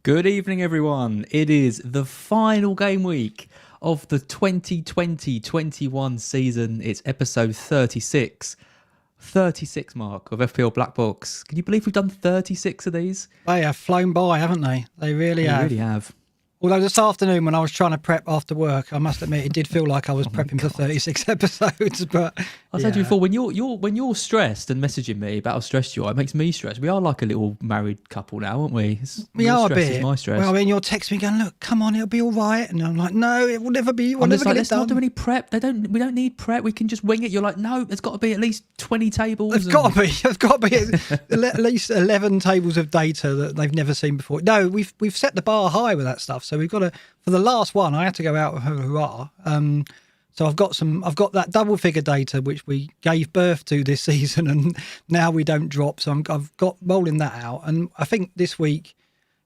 Good evening, everyone. It is the final game week of the 2020-21 season. It's episode 36. 36 mark of FPL BlackBox. Can you believe we've done 36 of these? They have flown by, haven't they? They really have. Although this afternoon when I was trying to prep after work, I must admit it did feel like I was prepping for 36 episodes. But I said to you before, when you're stressed and messaging me about how stressed you are, it makes me stressed. We are like a little married couple now, aren't we? We are a bit. Is my stress. Well, I mean, you're texting me going, "Look, come on, it'll be all right," and I'm like, "No, it will never be. We'll never get it let's done. not do any prep. We don't need prep. We can just wing it." You're like, "No, there's got to be at least 20 tables." There's got to be at least 11 tables of data that they've never seen before. No, we've set the bar high with that stuff, so we've got to. For the last one, I had to go out with hurrah. So I've got that double figure data which we gave birth to this season, and now we don't drop. So I've got rolling that out, and I think this week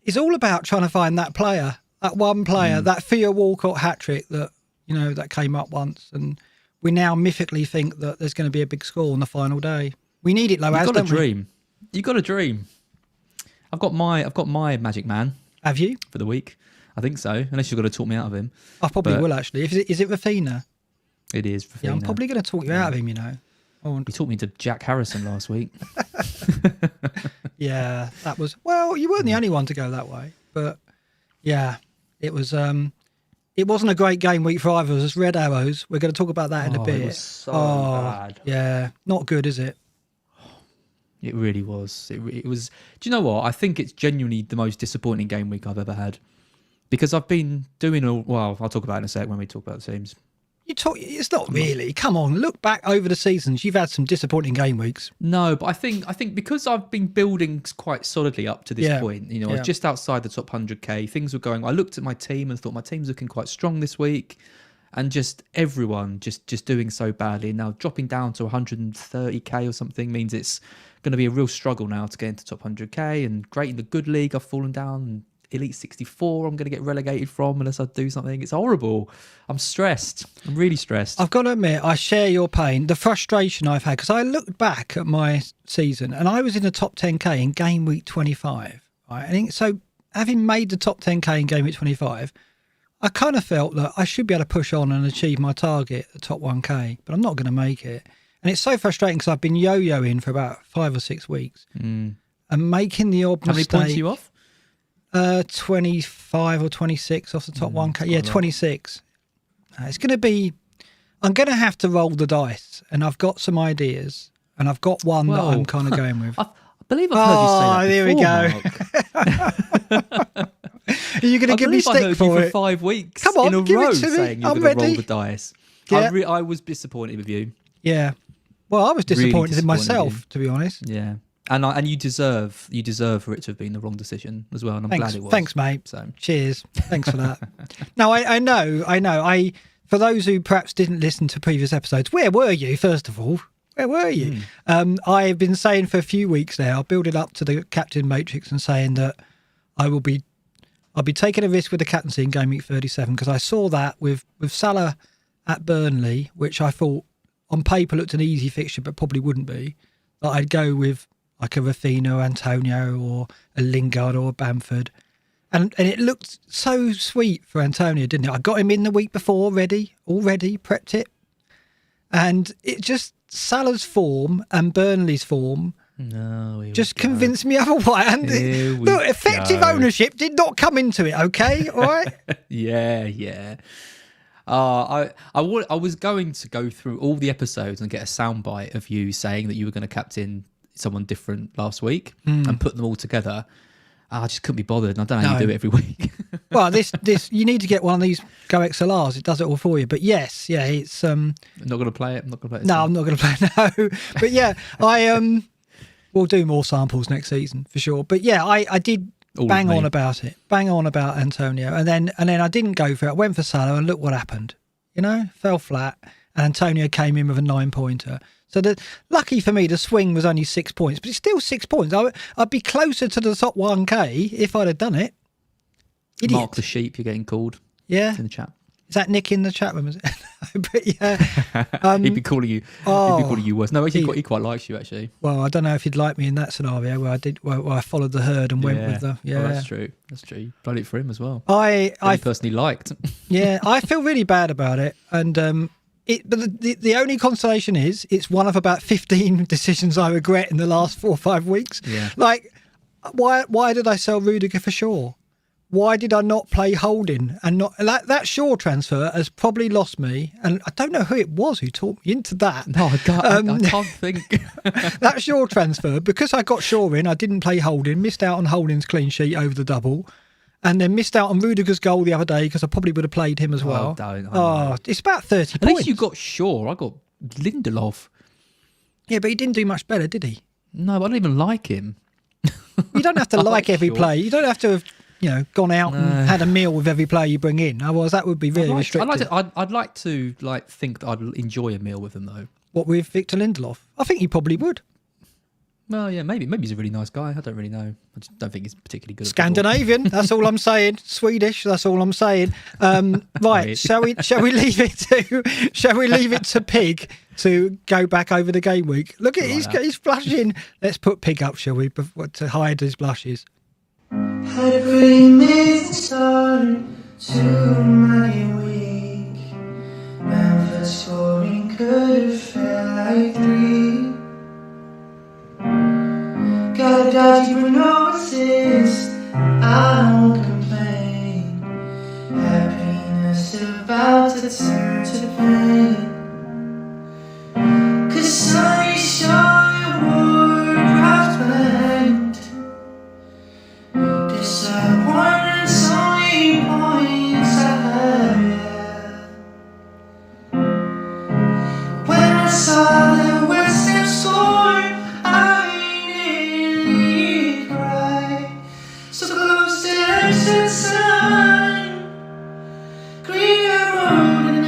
is all about trying to find that player, that one player, that Theo Walcott hat trick that that came up once, and we now mythically think that there's going to be a big score on the final day. We need it, though. You've got a dream. You've got a dream. I've got my magic man. Have you for the week? I think so, unless you're going to talk me out of him. I probably will, actually. Is it Rafinha? It is Rafinha. Yeah, I'm probably going to talk you out of him, You talked me to Jack Harrison last week. Yeah, that was... Well, you weren't the only one to go that way. But, yeah, it was... It wasn't a great game week for either of us. Red Arrows. We're going to talk about that in a bit. It was so bad. Yeah, not good, is it? It really was. It was... Do you know what? I think it's genuinely the most disappointing game week I've ever had. Because I've been doing I'll talk about it in a sec when we talk about the teams. It's not really. Come on, look back over the seasons. You've had some disappointing game weeks. No, but I think because I've been building quite solidly up to this point, just outside the top 100k, things were going. I looked at my team and thought my team's looking quite strong this week, and just everyone just doing so badly. Now dropping down to 130k or something means it's going to be a real struggle now to get into top 100k. And great in the good league, I've fallen down. And Elite 64 I'm going to get relegated from unless I do something. It's horrible. I'm stressed. I'm really stressed. I've got to admit, I share your pain, the frustration I've had, because I looked back at my season and I was in the top 10k in game week 25. Right? And so having made the top 10k in game week 25, I kind of felt that I should be able to push on and achieve my target, the top 1k, but I'm not going to make it. And it's so frustrating because I've been yo-yoing for about 5 or 6 weeks and making the odd mistake. How many points are you off? 25 or 26 off the top 1k. Yeah, 26. It's going to be... I'm going to have to roll the dice, and I've got some ideas, and I've got one that I'm kind of going with. I believe I've heard you say that before, there we go. Are you going to give me stick for it? For 5 weeks Come on, in a give row it to me. saying you're I'm going to roll ready. the dice. Yeah. I was disappointed with you. Yeah. Well, I was disappointed in myself, to be honest. Yeah. And you deserve for it to have been the wrong decision as well, and I'm glad it was. Thanks, mate. So. Cheers. Thanks for that. No, I know. For those who perhaps didn't listen to previous episodes, where were you, first of all? Where were you? I've been saying for a few weeks now, building up to the captain matrix and saying that I'll be taking a risk with the captaincy in game week 37 because I saw that with Salah at Burnley, which I thought on paper looked an easy fixture, but probably wouldn't be, that I'd go with like a Rafinha, Antonio, or a Lingard or a Bamford. And it looked so sweet for Antonio, didn't it? I got him in the week before already, prepped it. And it just, Salah's form and Burnley's form just convinced me otherwise. And look, effective ownership did not come into it, okay? All right? Yeah. I was going to go through all the episodes and get a soundbite of you saying that you were going to captain someone different last week and put them all together. I just couldn't be bothered. I don't know how you do it every week. Well, this you need to get one of these Go XLRs. It does it all for you. But yes, yeah, it's I'm not going to play it. No, I'm not going to play it. No, but yeah, I we'll do more samples next season for sure. But yeah, I did bang on about Antonio, and then I didn't go for it. I went for Salah, and look what happened. Fell flat, and Antonio came in with a 9-pointer. So lucky for me, the swing was only 6 points, but it's still 6 points. I'd be closer to the top 1k if I'd have done it. Idiot. Mark the sheep, you're getting called. Yeah. It's in the chat. Is that Nick in the chat room? Is it? But yeah, he'd be calling you. He'd be calling you worse. No, he quite likes you actually. Well, I don't know if he'd like me in that scenario where I followed the herd and went with the. Yeah, well, that's true. That's true. You played it for him as well. I personally liked. Yeah, I feel really bad about it, and but the only consolation is it's one of about 15 decisions I regret in the last 4 or 5 weeks. Yeah. Like, why did I sell Rudiger for Shaw? Why did I not play Holding? And not that Shaw transfer has probably lost me. And I don't know who it was who talked me into that. No, I can't think. That Shaw transfer, because I got Shaw in, I didn't play Holding, missed out on Holding's clean sheet over the double, and then missed out on Rudiger's goal the other day because I probably would have played him as well. It's about 30 points. At least you got Shaw. I got Lindelof. Yeah, but he didn't do much better, did he? No, but I don't even like him. You don't have to like every player. You don't have to have gone out and had a meal with every player you bring in. Otherwise, that would be really restricted. I'd like to think that I'd enjoy a meal with him though. What, with Victor Lindelof? I think you probably would. Well, yeah, maybe he's a really nice guy. I don't really know. I just don't think he's particularly good. Scandinavian. That's all I'm saying. Swedish. That's all I'm saying. Right. Shall we leave it to Pig to go back over the game week? Look at he's blushing. Let's put Pig up, shall we, to hide his blushes. Had a pretty amazing start to my week. Manford scoring could have felt like 3. Got a dodgy Bruno assist, I won't complain. Happiness about to turn to pain. 'Cause somebody saw your word right. Disappointment's only points I have. When I saw the West Ham score, I nearly cried. So close to the sun, green road and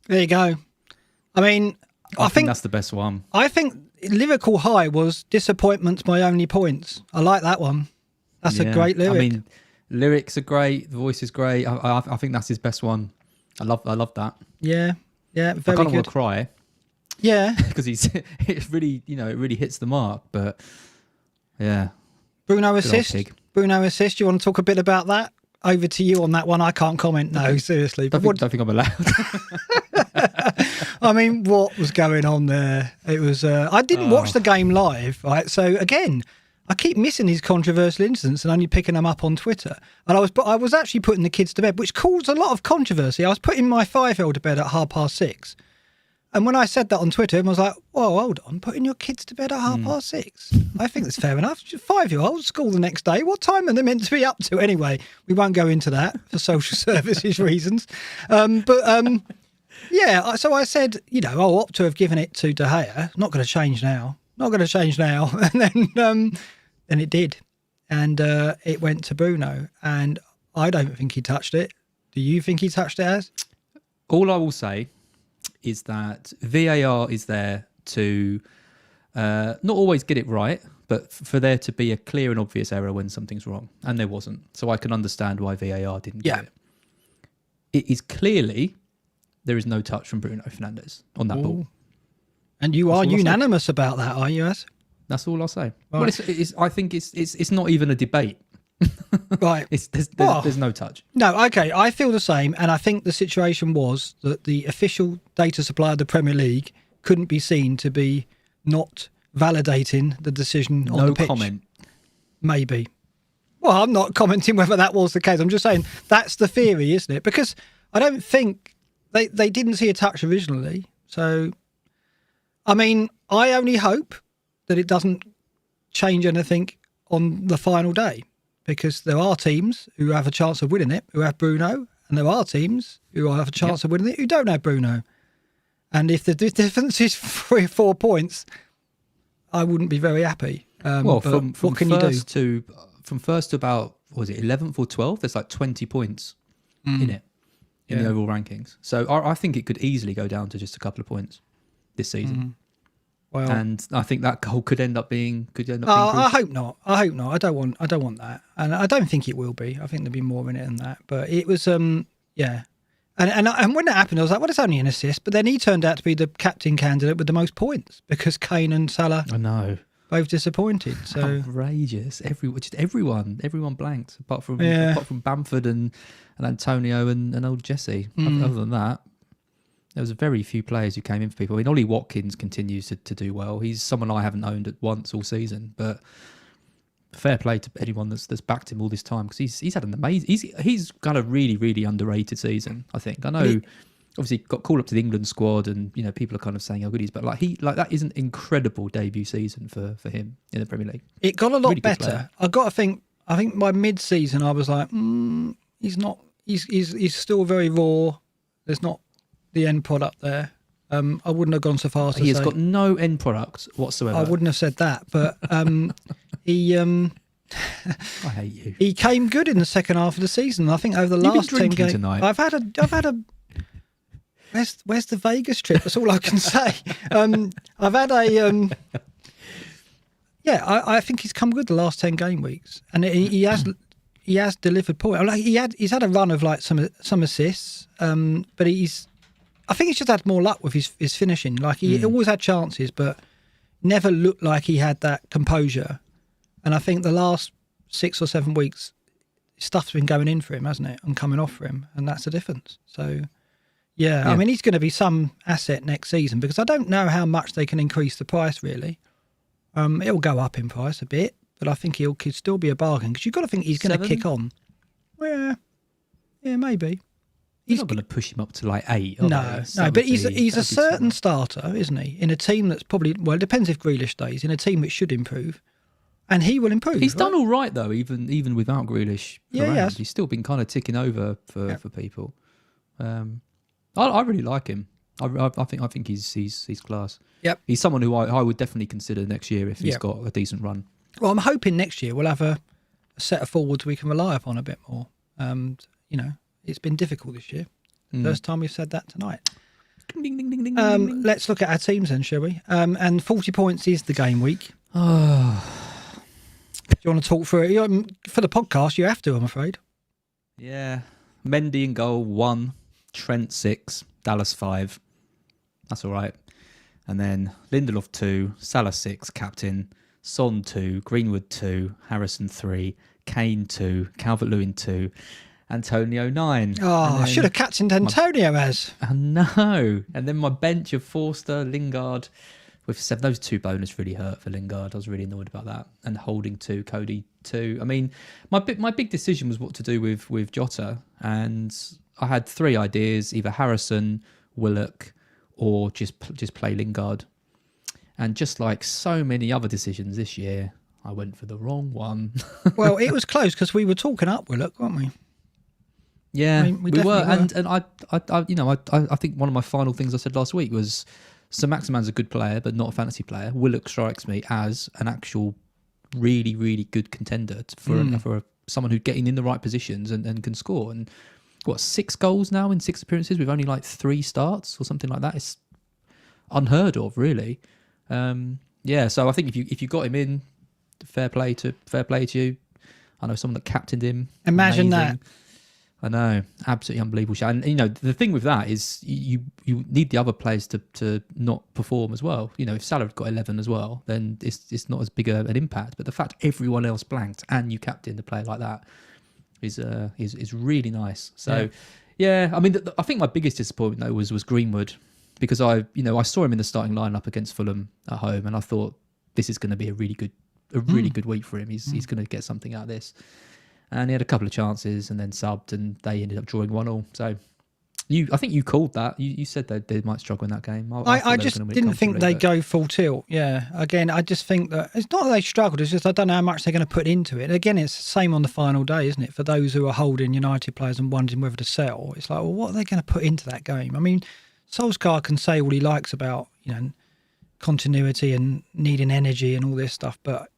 There you go. I mean, I think that's the best one. I think Lyrical High was disappointment's my only points. I like that one. That's a great lyric. I mean, lyrics are great. The voice is great. I think that's his best one. I love that. Yeah, very good. I kind of want to cry. Yeah, because it really hits the mark. But yeah, Bruno assist. Do you want to talk a bit about that? Over to you on that one. I can't comment. No, seriously. Don't think I'm allowed. I mean, what was going on there? It was. I didn't watch the game live, right? So again, I keep missing these controversial incidents and only picking them up on Twitter. And I was actually putting the kids to bed, which caused a lot of controversy. I was putting my 5-year-old to bed at 6:30. And when I said that on Twitter, everyone was like, "Whoa, hold on, putting your kids to bed at 6:30? I think that's fair enough. 5-year-olds, school the next day. What time are they meant to be up to anyway?" We won't go into that for social services reasons. Yeah, so I said, I'll opt to have given it to De Gea. Not going to change now. And then it did. And it went to Bruno. And I don't think he touched it. Do you think he touched it, Az? All I will say is that VAR is there to not always get it right, but for there to be a clear and obvious error when something's wrong. And there wasn't. So I can understand why VAR didn't do it. It is clearly there is no touch from Bruno Fernandes on that ball. And you are unanimous about that, are you, Az? That's all I'll say. Right. Well, I think it's not even a debate. Right. There's no touch. No, okay. I feel the same. And I think the situation was that the official data supplier of the Premier League couldn't be seen to be not validating the decision on the pitch. No comment. Maybe. Well, I'm not commenting whether that was the case. I'm just saying that's the theory, isn't it? Because I don't think they didn't see a touch originally. So, I mean, I only hope that it doesn't change anything on the final day. Because there are teams who have a chance of winning it, who have Bruno, and there are teams who have a chance of winning it who don't have Bruno. And if the difference is 3 or 4 points, I wouldn't be very happy. Well, from what can you do? From first to about, was it 11th or 12th? There's like 20 points in it, in the overall rankings. So I think it could easily go down to just a couple of points this season. Well, and I think that goal could end up being I hope not. I don't want that, and I don't think it will be. I think there'll be more in it than that. But it was, yeah. And when that happened, I was like, well, it's only an assist. But then he turned out to be the captain candidate with the most points because Kane and Salah, I know, both disappointed. So outrageous. Everyone blanked apart from Bamford and Antonio and old Jesse. Other than that, there was very few players who came in for people. I mean, Ollie Watkins continues to do well. He's someone I haven't owned at once all season, but fair play to anyone that's backed him all this time because he's had an amazing. He's got a really, really underrated season. I think. I know. Obviously, got called up to the England squad, and people are kind of saying how good he is. But that is an incredible debut season for him in the Premier League. It got a lot better. I got to think. I think by mid-season, I was like, he's not. He's still very raw. There's not the end product there. I wouldn't have gone so far as to say. He has got no end product whatsoever. I wouldn't have said that, but he. I hate you. He came good in the second half of the season. I think over the last 10 games, tonight. I've had a. Where's the Vegas trip? That's all I can say. I've had a. I think he's come good the last 10 game weeks, and he has delivered points. Like he's had a run of like some assists, but I think he's just had more luck with his finishing. Like he always had chances, but never looked like he had that composure. And I think the last 6 or 7 weeks, stuff's been going in for him, hasn't it? And coming off for him, and that's the difference. So, yeah. I mean, he's going to be some asset next season because I don't know how much they can increase the price, really. It'll go up in price a bit, but I think he could still be a bargain because you've got to think he's going to kick on. Yeah, maybe. He's not going to push him up to like 8. No, but he's a certain starter, isn't he? In a team that's probably, well, it depends if Grealish stays, in a team which should improve. And he will improve. He's done all right, though, even without Grealish around. He has. He's still been kind of ticking over for people. I really like him. I think he's class. Yep. He's someone who I would definitely consider next year if he's got a decent run. Well, I'm hoping next year we'll have a set of forwards we can rely upon a bit more. It's been difficult this year. First time we've said that tonight. Ding, ding, ding, ding, ding. Let's look at our teams then, shall we? And 40 points is the game week. Do you want to talk through it? For the podcast, you have to, I'm afraid. Yeah. Mendy in goal, 1. Trent, 6. Dallas, 5. That's all right. And then Lindelof, 2. Salah, 6. Captain. Son, 2. Greenwood, 2. Harrison, 3. Kane, 2. Calvert-Lewin, 2. Antonio, 9. Oh, I should have captained Antonio as. I know. And then my bench of Forster, Lingard with 7. Those 2 bonus really hurt for Lingard. I was really annoyed about that. And Holding 2, Cody 2. I mean, my big decision was what to do with Jota. And I had 3 ideas, either Harrison, Willock, or just play Lingard. And just like so many other decisions this year, I went for the wrong one. Well, it was close because we were talking up Willock, weren't we? Yeah, we were. And I think one of my final things I said last week was Sir Maximan's a good player, but not a fantasy player. Willock strikes me as an actual really, really good contender for someone who's getting in the right positions and can score. And 6 goals now in 6 appearances with only like 3 starts or something like that. It's unheard of, really. So I think if you got him in, fair play to you. I know someone that captained him. Imagine amazing. that. I know, absolutely unbelievable shot. And the thing with that is you need the other players to not perform as well. If Salah had got 11 as well, then it's not as big an impact. But the fact everyone else blanked and you captained a player like that is really nice. So I mean, I think my biggest disappointment though was Greenwood, because I saw him in the starting lineup against Fulham at home, and I thought this is going to be a really good week for him. He's going to get something out of this. And he had a couple of chances and then subbed, and they ended up drawing 1-1. So I think you called that. You said they might struggle in that game. I just didn't think they'd go full tilt. Yeah. Again, I just think that it's not that they struggled. It's just I don't know how much they're going to put into it. Again, it's the same on the final day, isn't it? For those who are holding United players and wondering whether to sell, it's like, well, what are they going to put into that game? I mean, Solskjaer can say what he likes about continuity and needing energy and all this stuff, but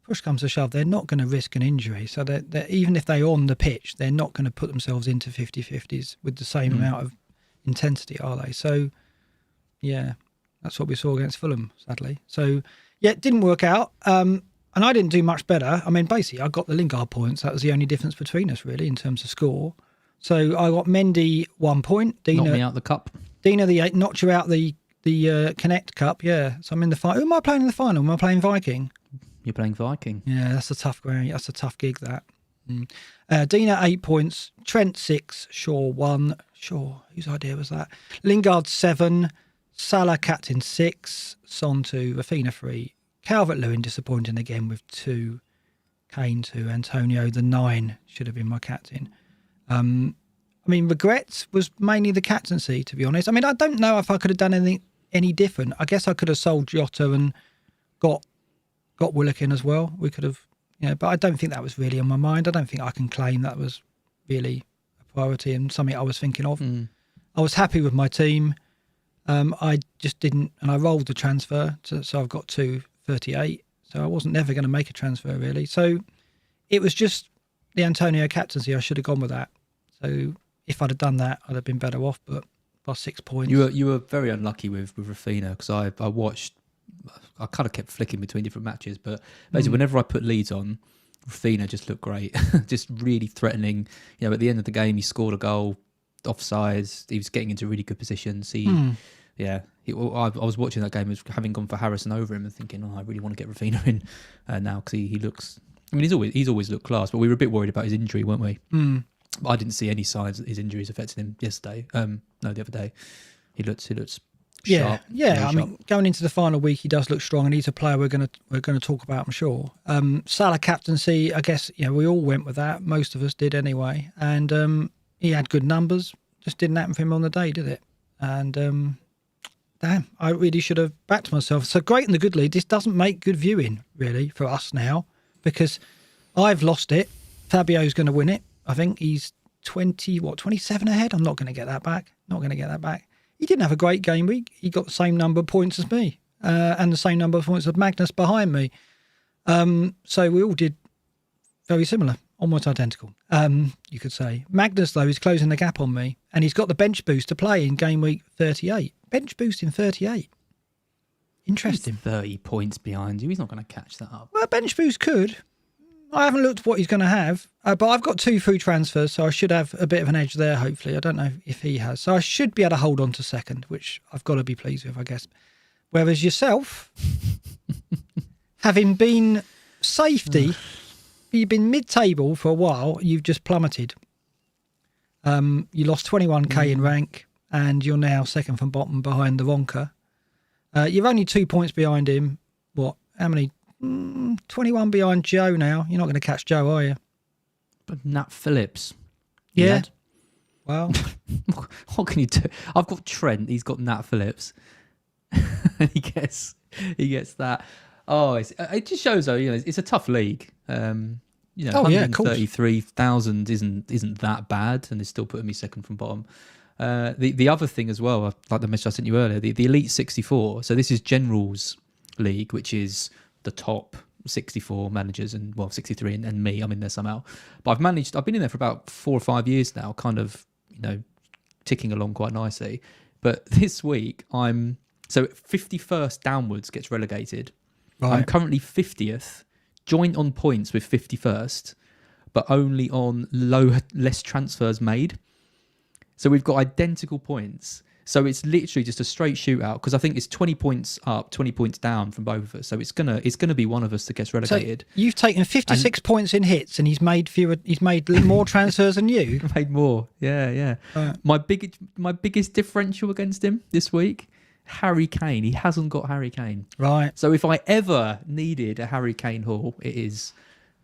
push comes to shove, they're not going to risk an injury. So they're even if they're on the pitch, they're not going to put themselves into 50-50s with the same amount of intensity, are they? So, yeah, That's what we saw against Fulham, sadly. So, yeah, it didn't work out. And I didn't do much better. I mean, basically, I got the Lingard points. That was the only difference between us, really, in terms of score. So I got Mendy 1 point. Dina, knocked me out the cup. Dina the 8 knocked you out the Connect Cup, yeah. So I'm in the final. Who am I playing in the final? Am I playing Viking? You're playing Viking. Yeah, that's a tough ground. That's a tough gig, that. Dina 8 points. Trent 6. Shaw 1. Shaw, whose idea was that? Lingard 7. Salah captain 6. Son 2. Rafinha 3. Calvert-Lewin disappointing again with 2. Kane 2. Antonio the 9 should have been my captain. I mean, regrets was mainly the captaincy, to be honest. I mean, I don't know if I could have done anything any different. I guess I could have sold Jota and got Willock in as well. We could have, but I don't think that was really on my mind. I don't think I can claim that was really a priority and something I was thinking of. I was happy with my team. I just didn't, and I rolled the transfer, so I've got 238. So I wasn't never going to make a transfer really. So it was just the Antonio captaincy. I should have gone with that. So if I'd have done that, I'd have been better off. But plus 6 points. You were very unlucky with Rafinha because I watched. I kind of kept flicking between different matches, but basically whenever I put Leeds on, Rafinha just looked great, just really threatening. At the end of the game, he scored a goal, offsides. He was getting into really good positions. I was watching that game, having gone for Harrison over him and thinking, I really want to get Rafinha in now because he looks. I mean, he's always looked class, but we were a bit worried about his injury, weren't we? But I didn't see any signs that his injuries affected him yesterday. The other day, he looks sharp. I mean, going into the final week, he does look strong, and he's a player we're going to talk about, I'm sure. Salah captaincy, I guess, we all went with that. Most of us did anyway, and he had good numbers. Just didn't happen for him on the day, did it? And damn, I really should have backed myself. So great in the good league. This doesn't make good viewing really for us now because I've lost it. Fabio's going to win it. I think he's 27 ahead. I'm not going to get that back. He didn't have a great game week. He got the same number of points as me and the same number of points as Magnus behind me. So we all did very similar, almost identical, you could say. Magnus, though, is closing the gap on me, and he's got the bench boost to play in Gameweek 38. Bench boost in 38. Interesting. He's 30 points behind you. He's not going to catch that up. Well, bench boost could. I haven't looked at what he's going to have, but I've got 2 free transfers, so I should have a bit of an edge there, hopefully. I don't know if he has. So I should be able to hold on to second, which I've got to be pleased with, I guess. Whereas yourself, having been safety, you've been mid-table for a while, you've just plummeted. You lost 21k in rank, and you're now second from bottom behind the Ronker. You're only 2 points behind him. What? How many? 21 behind Joe now. You're not going to catch Joe, are you? But Nat Phillips. Yeah. Well, what can you do? I've got Trent. He's got Nat Phillips. he gets that. Oh, it just shows though. It's a tough league. 133,000 isn't that bad, and it's still putting me second from bottom. The other thing as well, like the message I sent you earlier, the Elite 64. So this is General's League, which is the top 64 managers, and 63 and me. I'm in there somehow, but I've been in there for about 4 or 5 years now, kind of ticking along quite nicely. But this week 51st downwards gets relegated. Right. I'm currently 50th, joint on points with 51st, but only on less transfers made. So we've got identical points. So it's literally just a straight shootout because I think it's 20 points up, 20 points down from both of us. So it's gonna be one of us that gets relegated. So you've taken 56 points in hits, and he's made more transfers than you. Made more, yeah. Right. My biggest differential against him this week, Harry Kane. He hasn't got Harry Kane. Right. So if I ever needed a Harry Kane haul, it is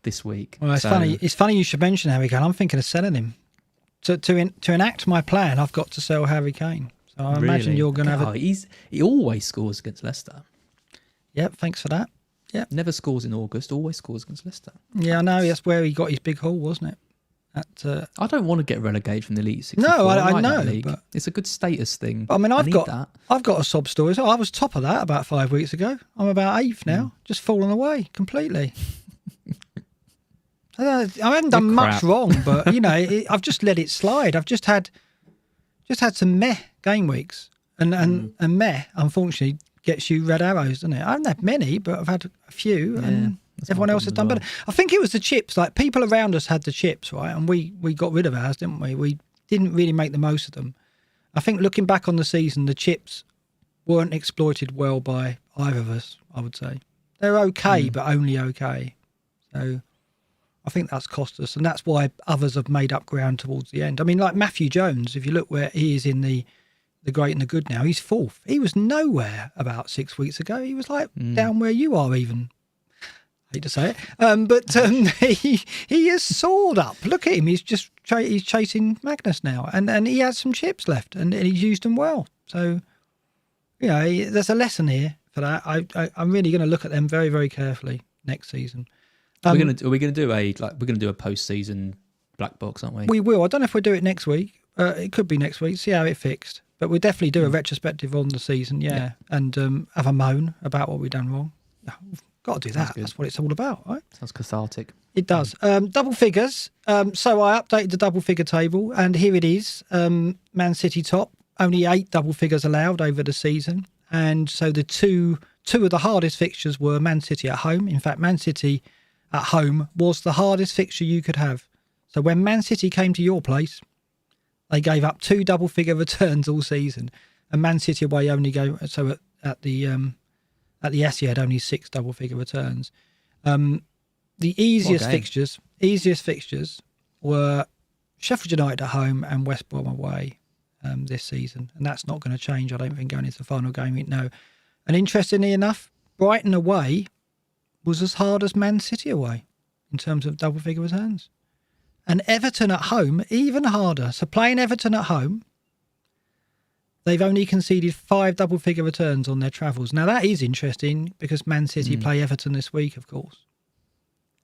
this week. Well, it's funny. It's funny you should mention Harry Kane. I'm thinking of selling him. To enact my plan, I've got to sell Harry Kane. So I imagine you're going to have he always scores against Leicester. Yep, thanks for that. Yep. Never scores in August, always scores against Leicester. Yeah, I know. That's where he got his big haul, wasn't it? I don't want to get relegated from the Elite 64. No, I know. But it's a good status thing. But, I mean, I've got a sob story. So I was top of that about 5 weeks ago. I'm about 8th now, just fallen away completely. I haven't done much wrong, but I've just let it slide. I've just had some meh game weeks, and meh, unfortunately, gets you red arrows, doesn't it? I haven't had many, but I've had a few, and everyone else has done better. I think it was the chips. Like, people around us had the chips, right? And we got rid of ours, didn't we? We didn't really make the most of them. I think looking back on the season, the chips weren't exploited well by either of us, I would say. They're okay, but only okay. So I think that's cost us, and that's why others have made up ground towards the end. I mean, like Matthew Jones, if you look where he is in the great and the good now, he's 4th. He was nowhere about 6 weeks ago. He was like down where you are even. I hate to say it. But he has soared up. Look at him. He's just he's chasing Magnus now, and he has some chips left, and he's used them well. So, there's a lesson here for that. I'm really going to look at them very, very carefully next season. We're going to do a post-season black box, aren't we? We will. I don't know if we'll do it next week. It could be next week. See how it fixed. But we'll definitely do a retrospective on the season, and have a moan about what we've done wrong. We've got to do that. That's what it's all about, right? Sounds cathartic. It does. Double figures. So I updated the double figure table, and here it is. Man City top. Only 8 double figures allowed over the season. And so the two of the hardest fixtures were Man City at home. In fact, Man City at home was the hardest fixture you could have. So when Man City came to your place, they gave up 2 double-figure returns all season, and Man City away only go. So at the Etihad, only 6 double-figure returns. The easiest fixtures were Sheffield United at home and West Brom away this season, and that's not going to change, I don't think, going into the final game week. No, and interestingly enough, Brighton away was as hard as Man City away in terms of double-figure returns. And Everton at home, even harder. So playing Everton at home, they've only conceded 5 double-figure returns on their travels. Now, that is interesting because Man City play Everton this week, of course.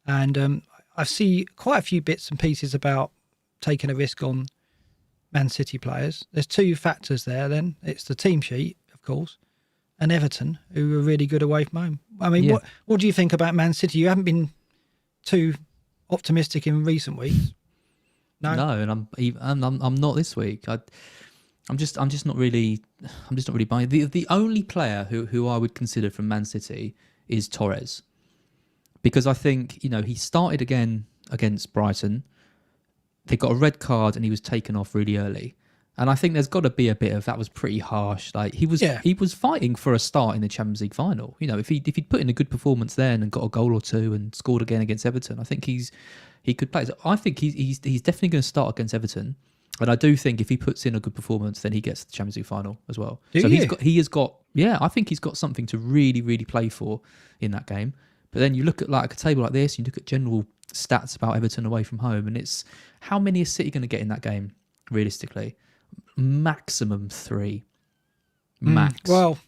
And I see quite a few bits and pieces about taking a risk on Man City players. There's 2 factors there then. It's the team sheet, of course, and Everton, who are really good away from home. I mean, what do you think about Man City? You haven't been too optimistic in recent weeks. No, and I'm not this week. I'm just not really buying. The only player who I would consider from Man City is Torres, because I think he started again against Brighton. They got a red card and he was taken off really early. And I think there's got to be a bit of that was pretty harsh. Like he was fighting for a start in the Champions League final. If he'd put in a good performance then and got a goal or 2 and scored again against Everton, I think he could play. So I think he's definitely going to start against Everton. And I do think if he puts in a good performance, then he gets the Champions League final as well. I think he's got something to really, really play for in that game. But then you look at like a table like this, you look at general stats about Everton away from home, and it's how many is City going to get in that game realistically? Maximum 3. Max. Well,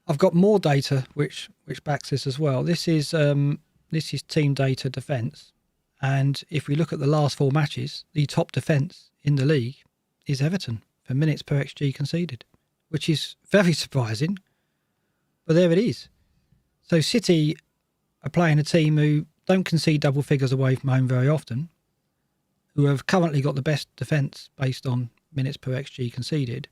I've got more data which backs this as well. This is team data defence, and if we look at the last 4 matches, the top defence in the league is Everton for minutes per XG conceded, which is very surprising. But there it is. So City are playing a team who don't concede double figures away from home very often, who have currently got the best defence based on minutes per XG conceded,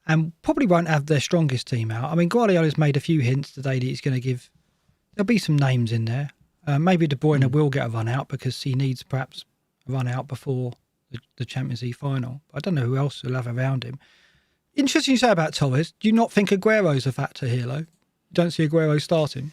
and probably won't have their strongest team out. I mean, Guardiola's made a few hints today that he's going to give. There'll be some names in there. Maybe De Bruyne will get a run out because he needs perhaps a run out before the Champions League final. I don't know who else will have around him. Interesting you say about Torres. Do you not think Aguero's a factor here, though? You don't see Aguero starting?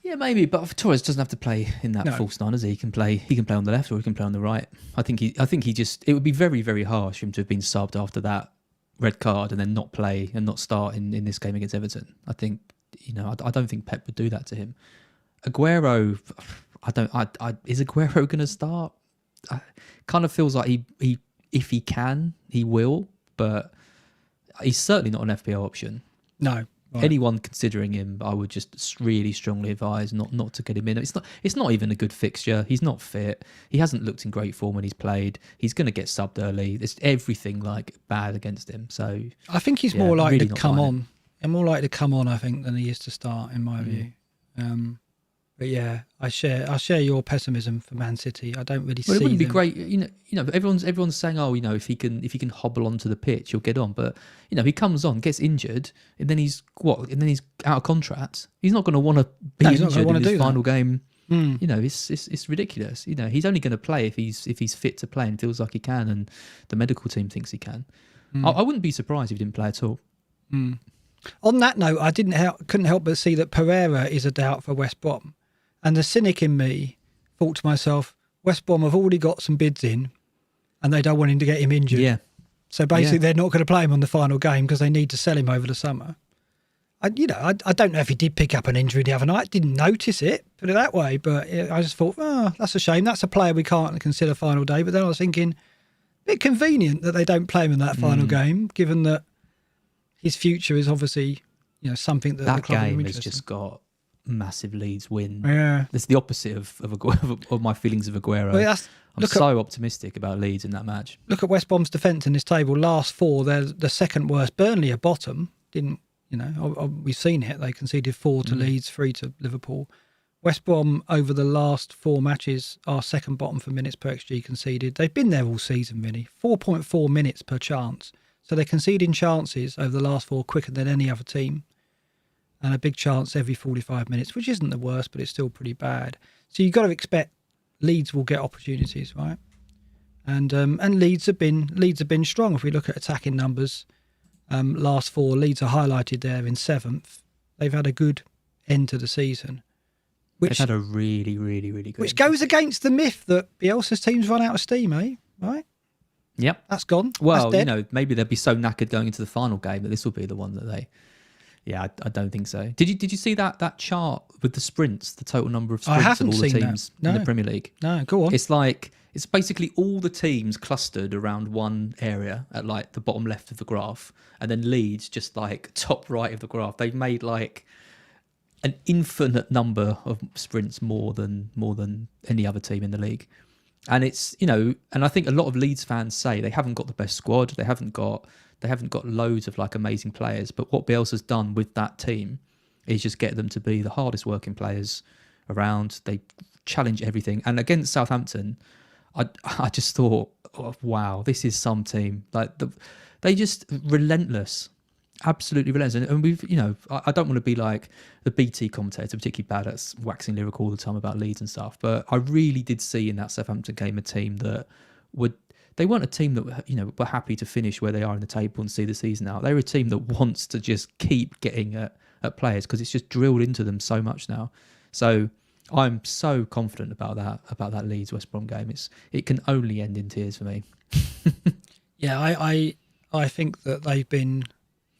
Yeah, maybe, but Torres doesn't have to play in that false nine, does he? He can play on the left or he can play on the right. I think he just, it would be very, very harsh for him to have been subbed after that red card and then not play and not start in this game against Everton. I think, I don't think Pep would do that to him. Aguero, is Aguero going to start? Kind of feels like he if he can, he will, but he's certainly not an FPL option. No. Right. Anyone considering him, I would just really strongly advise not to get him in. It's not even a good fixture. He's not fit. He hasn't looked in great form when he's played. He's going to get subbed early. There's everything like bad against him. So I think he's more likely to come on. And more likely to come on, I think, than he is to start, in my view. But yeah, I share your pessimism for Man City. I don't really see. Well, it wouldn't be them. great, everyone's saying, oh, if he can hobble onto the pitch, he'll get on. But he comes on, gets injured, and then he's out of contract. He's not going to want to be injured in his final game. It's ridiculous. He's only going to play if he's fit to play and feels like he can, and the medical team thinks he can. I wouldn't be surprised if he didn't play at all. On that note, I couldn't help but see that Pereira is a doubt for West Brom. And the cynic in me thought to myself, West Brom have already got some bids in and they don't want him to get him injured. Yeah. So basically they're not going to play him on the final game because they need to sell him over the summer. I don't know if he did pick up an injury the other night. Didn't notice it, put it that way. But I just thought, that's a shame. That's a player we can't consider final day. But then I was thinking, a bit convenient that they don't play him in that final game, given that his future is obviously, something that the club game has just got massive Leeds win. Yeah, it's the opposite of my feelings of Aguero. Well, I'm so optimistic about Leeds in that match. Look at West Brom's defence in this table. Last four, they're the second worst. Burnley are bottom. We've seen it. They conceded 4 to Leeds, 3 to Liverpool. West Brom over the last 4 matches are second bottom for minutes per XG conceded. They've been there all season, really. 4.4 minutes per chance. So they're conceding chances over the last 4 quicker than any other team. And a big chance every 45 minutes, which isn't the worst, but it's still pretty bad. So you've got to expect Leeds will get opportunities, right? And Leeds have been strong. If we look at attacking numbers, last 4, Leeds are highlighted there in 7th. They've had a good end to the season. They've had a really, really, really good. Which goes against the myth that Bielsa's teams run out of steam, Right? Yep. That's gone. Well, That's dead. Maybe they'll be so knackered going into the final game that this will be the one that they... Yeah, I don't think so. Did you see that chart with the sprints, the total number of sprints of all the teams in the Premier League? No, go on. It's basically all the teams clustered around one area at like the bottom left of the graph, and then Leeds just like top right of the graph. They've made like an infinite number of sprints more than any other team in the league. And it's, and I think a lot of Leeds fans say they haven't got the best squad, they haven't got loads of like amazing players, but what Bielsa's done with that team is just get them to be the hardest working players around. They challenge everything. And against Southampton, I just thought, oh, wow, this is some team. Like they just relentless. Absolutely relentless. And we've, I don't want to be like the BT commentator, particularly bad at waxing lyrical all the time about Leeds and stuff, but I really did see in that Southampton game a team that they weren't a team that, were happy to finish where they are in the table and see the season out. They were a team that wants to just keep getting at players because it's just drilled into them so much now. So I'm so confident about that Leeds West Brom game. It can only end in tears for me. Yeah, I think that they've been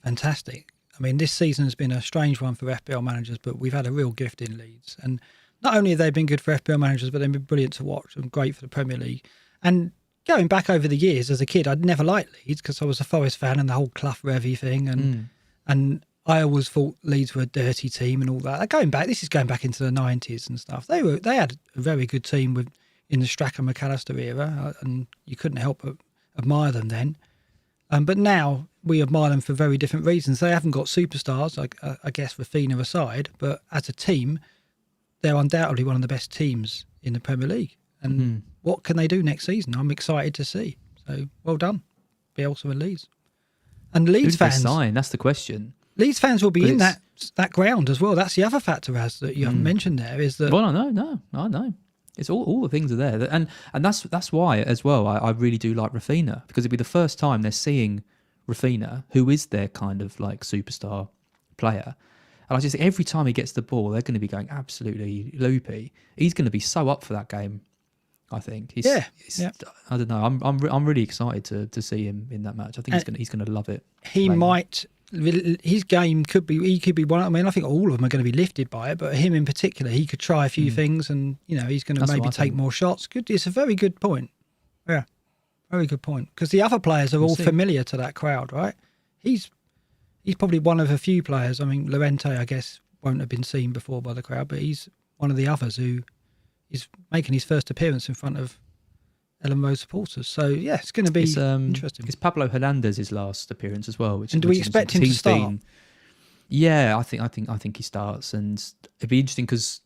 fantastic. I mean, this season has been a strange one for FPL managers, but we've had a real gift in Leeds. And not only have they been good for FPL managers, but they've been brilliant to watch and great for the Premier League. And going back over the years as a kid, I'd never liked Leeds because I was a Forest fan and the whole Clough Revy thing. And I always thought Leeds were a dirty team and all that. This is going back into the 90s and stuff. They had a very good team in the Strachan McAllister era, and you couldn't help but admire them then. But now we admire them for very different reasons. They haven't got superstars, I guess, Rafinha aside, but as a team, they're undoubtedly one of the best teams in the Premier League. And what can they do next season? I'm excited to see. So well done, Bielsa and Leeds. And Leeds fans, that's the question. Leeds fans will be in that ground as well. That's the other factor, that you haven't mentioned there, is that. Well, I know. It's all the things are there, and that's why as well. I really do like Rafinha, because it'd be the first time they're seeing Rafinha, who is their kind of like superstar player. And I just think every time he gets the ball, they're going to be going absolutely loopy. He's going to be so up for that game. I think. I don't know. I'm really excited to see him in that match. I think he's going to love it. His game could be one. I mean, I think all of them are going to be lifted by it, but him in particular, he could try a few things, and he's going to maybe take more shots. Good. It's a very good point. Yeah, very good point. Because the other players are all familiar to that crowd, right? He's probably one of a few players. I mean, Llorente, I guess, won't have been seen before by the crowd, but he's one of the others who is making his first appearance in front of Ellen Road supporters. So yeah, it's going to be interesting. It's Pablo Hernandez's last appearance as well. Do we expect him to start? Yeah, I think he starts, and it'd be interesting because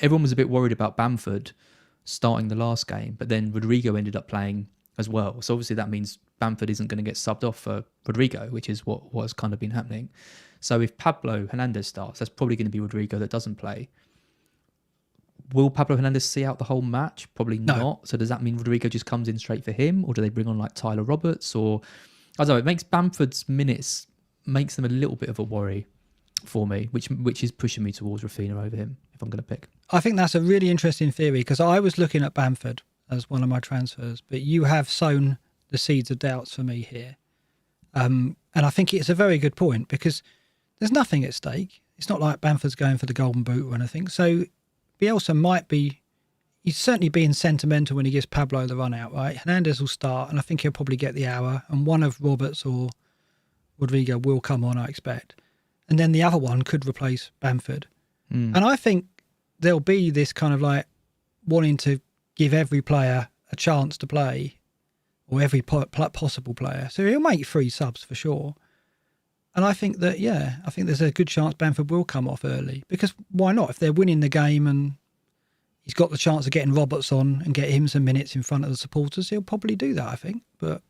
everyone was a bit worried about Bamford starting the last game, but then Rodrigo ended up playing as well. So obviously that means Bamford isn't going to get subbed off for Rodrigo, which is what has kind of been happening. So if Pablo Hernandez starts, that's probably going to be Rodrigo that doesn't play. Will Pablo Hernandez see out the whole match? Probably not. So does that mean Rodrigo just comes in straight for him, or do they bring on like Tyler Roberts? Or I don't know. It makes Bamford's minutes makes them a little bit of a worry for me, which is pushing me towards Rafinha over him if I'm going to pick. I think that's a really interesting theory, because I was looking at Bamford as one of my transfers, but you have sown the seeds of doubts for me here. And I think it's a very good point, because there's nothing at stake. It's not like Bamford's going for the golden boot or anything. So Bielsa might be, he's certainly being sentimental when he gives Pablo the run out, right? Hernandez will start, and I think he'll probably get the hour, and one of Roberts or Rodrigo will come on, I expect. And then the other one could replace Bamford. And I think there'll be this kind of like wanting to give every player a chance to play, or every possible player. So he'll make 3 subs for sure. And I think that, I think there's a good chance Bamford will come off early, because why not? If they're winning the game and he's got the chance of getting Roberts on and get him some minutes in front of the supporters, he'll probably do that, I think. But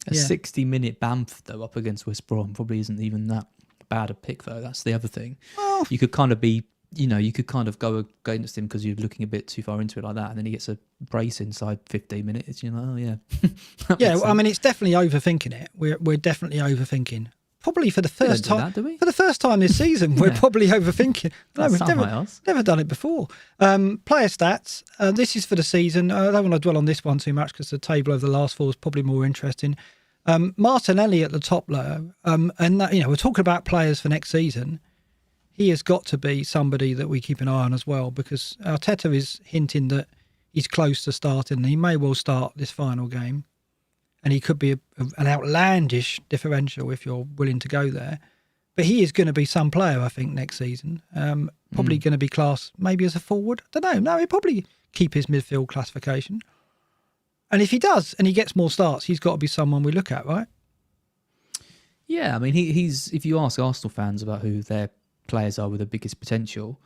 a 60-minute Bamford though up against West Brom probably isn't even that bad a pick though. That's the other thing. Well, you could kind of be, you could kind of go against him because you're looking a bit too far into it like that, and then he gets a brace inside 15 minutes. Oh yeah. Well, I mean, it's definitely overthinking it. We're definitely overthinking. Probably for the first time. For the first time this season, we're probably overthinking. No, we've never done it before. Player stats. This is for the season. I don't want to dwell on this one too much, because the table over the last 4 is probably more interesting. Martinelli at the top low, and that, we're talking about players for next season. He has got to be somebody that we keep an eye on as well, because Arteta is hinting that he's close to starting, and he may well start this final game. And he could be an outlandish differential if you're willing to go there. But he is going to be some player, I think, next season. Probably going to be classed maybe as a forward. I don't know. No, he'll probably keep his midfield classification. And if he does, and he gets more starts, he's got to be someone we look at, right? Yeah, I mean, he's. If you ask Arsenal fans about who their players are with the biggest potential,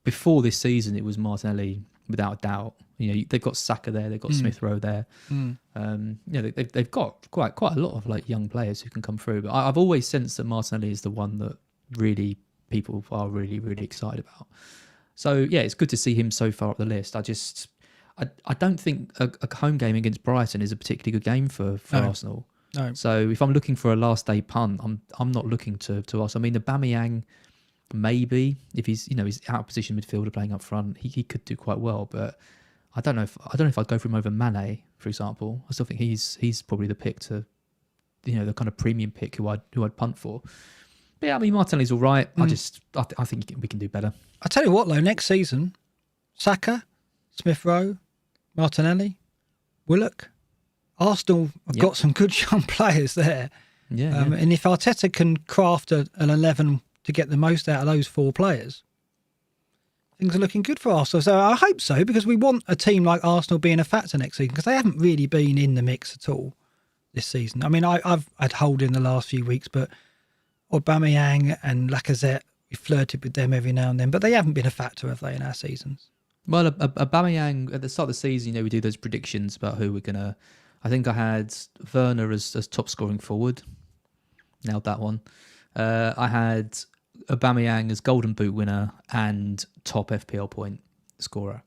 before this season, it was Martinelli without a doubt. They've got Saka there, they've got Smith Rowe there. They've got quite a lot of like young players who can come through. But I've always sensed that Martinelli is the one that really people are really, really excited about. So yeah, it's good to see him so far up the list. I don't think a home game against Brighton is a particularly good game for Arsenal. No. So if I'm looking for a last day punt, I'm not looking to us. I mean, Aubameyang, maybe if he's out of position midfielder playing up front, he could do quite well. But I don't know if I'd go for him over Mane, for example. I still think he's probably the pick to, the kind of premium pick who I'd punt for. But yeah, I mean, Martinelli's all right. I think we can do better. I tell you what, though, next season, Saka, Smith Rowe, Martinelli, Willock, Arsenal have got some good young players there. Yeah, and if Arteta can craft an 11 to get the most out of those 4 players, things are looking good for Arsenal. So I hope so, because we want a team like Arsenal being a factor next season, because they haven't really been in the mix at all this season. I mean, I've had hold in the last few weeks, but Aubameyang and Lacazette, we flirted with them every now and then, but they haven't been a factor, have they, in our seasons? Well, Aubameyang, at the start of the season, we do those predictions about who we're going to... I think I had Werner as top scoring forward. Nailed that one. I had Aubameyang as golden boot winner and top FPL point scorer.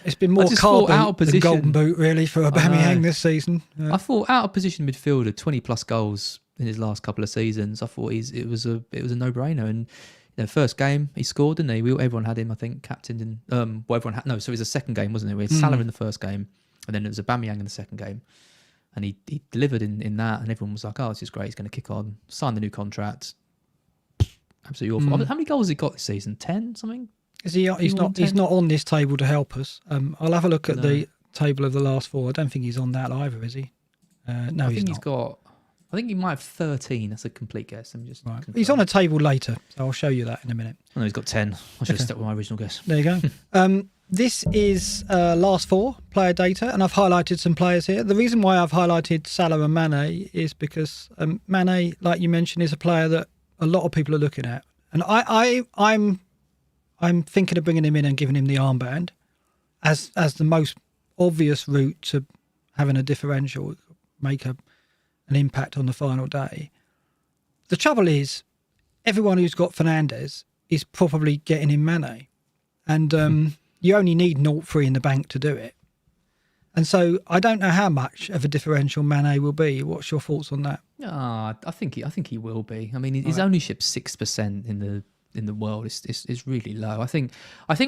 It's been more carbon than golden boot, really, for Aubameyang this season. I thought out of position midfielder, 20 plus goals in his last couple of seasons. I thought it was a no-brainer. And first game he scored, didn't he? Everyone had him, I think, captained in. So it was the second game, wasn't it? We had Salah in the first game, and then it was Aubameyang in the second game, and he delivered in that, and everyone was like, "Oh, this is great. He's going to kick on." Signed the new contract. Absolutely awful. How many goals has he got this season? 10 something? Is he? He's not on this table to help us. I'll have a look at the table of the last 4. I don't think he's on that either, is he? No, I think he's got. I think he might have 13. That's a complete guess. Right. He's on a table later, so I'll show you that in a minute. Oh, no, he's got 10. I should have stuck with my original guess. There you go. This is last 4 player data, and I've highlighted some players here. The reason why I've highlighted Salah and Mane is because Mane, like you mentioned, is a player that a lot of people are looking at. And I'm thinking of bringing him in and giving him the armband as the most obvious route to having a differential, make an impact on the final day. The trouble is, everyone who's got Fernandes is probably getting in Mane. And you only need 0.3 in the bank to do it. And so I don't know how much of a differential Mane will be. What's your thoughts on that? I think he will be. I mean, his ownership's 6% in the world is really low. I think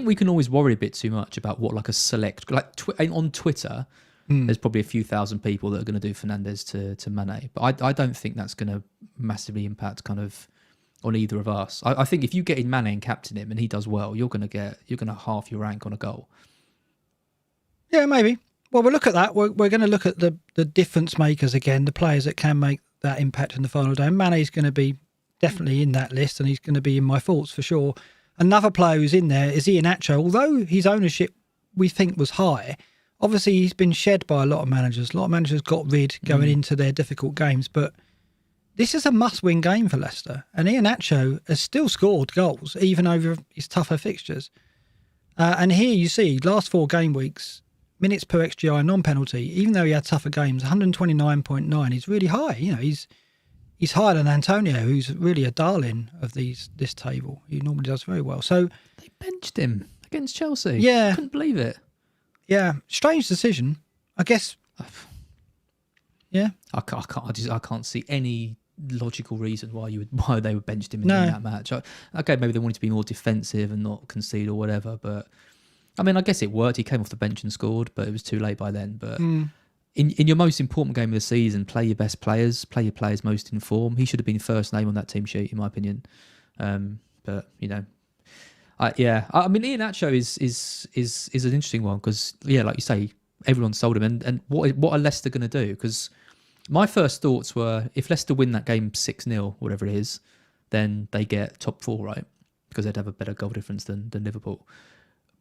we can always worry a bit too much about what like a select on Twitter. There's probably a few thousand people that are going to do Fernandes to Mane, but I don't think that's going to massively impact kind of on either of us. I think if you get in Mane and captain him and he does well, you're going to half your rank on a goal. Yeah, maybe. Well, we'll look at that. We're going to look at the difference makers again, the players that can make that impact in the final day. And Mane's going to be definitely in that list, and he's going to be in my thoughts for sure. Another player who's in there is Iheanacho. Although his ownership we think was high, obviously he's been shed by a lot of managers. A lot of managers got rid going into their difficult games, but this is a must-win game for Leicester. And Iheanacho has still scored goals, even over his tougher fixtures. And here you see, last 4 game weeks, minutes per XGI non-penalty, even though he had tougher games, 129.9 is really high. You know, he's higher than Antonio, who's really a darling of this table. He normally does very well. So they benched him against Chelsea. Yeah. I couldn't believe it. Yeah. Strange decision. I guess. Yeah. I can't see any logical reason why they would benched him in that match. Okay, maybe they wanted to be more defensive and not concede or whatever, but I mean, I guess it worked. He came off the bench and scored, but it was too late by then. But in your most important game of the season, play your best players, play your players most in form. He should have been first name on that team sheet, in my opinion. But you know, I mean, Iheanacho is an interesting one because, yeah, like you say, everyone sold him, and what are Leicester going to do? Because my first thoughts were, if Leicester win that game 6-0, whatever it is, then they get top 4, right? Because they'd have a better goal difference than Liverpool.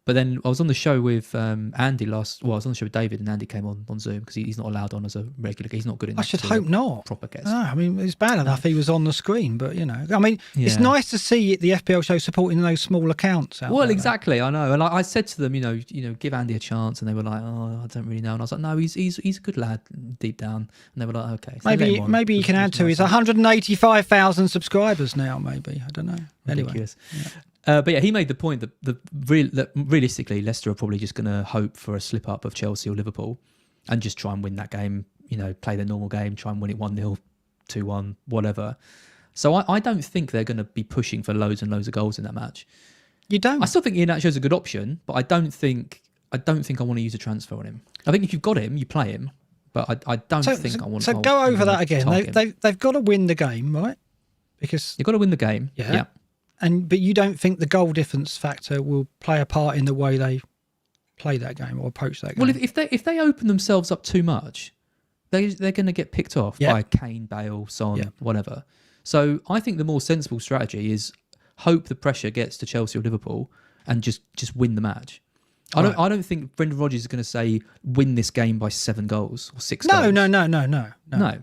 But then I was on the show with Andy I was on the show with David, and Andy came on Zoom because he's not allowed on as a regular. He's not good enough. I should hope not. Proper guest. No, I mean, it's bad enough he was on the screen, but you know, I mean, it's nice to see the FPL show supporting those small accounts. Well, exactly, I know, and I said to them, you know, give Andy a chance, and they were like, oh, I don't really know, and I was like, no, he's a good lad deep down, and they were like, okay, so maybe he can add to his 185,000 subscribers now. Maybe, I don't know. Ridiculous. Anyway. Yeah. But yeah, he made the point that realistically, Leicester are probably just going to hope for a slip up of Chelsea or Liverpool and just try and win that game, you know, play their normal game, try and win it 1-0, 2-1, whatever. So I don't think they're going to be pushing for loads and loads of goals in that match. You don't? I still think Iheanacho's a good option, but I don't think I want to use a transfer on him. I think if you've got him, you play him, but I don't think I want to. So go over that again. They've got to win the game, right? Because you've got to win the game. Yeah. But you don't think the goal difference factor will play a part in the way they play that game or approach that game? Well, if they open themselves up too much, they're going to get picked off by Kane, Bale, Son, whatever. So I think the more sensible strategy is hope the pressure gets to Chelsea or Liverpool and just win the match. I don't think Brendan Rodgers is going to say win this game by 7 goals or 6 goals. No.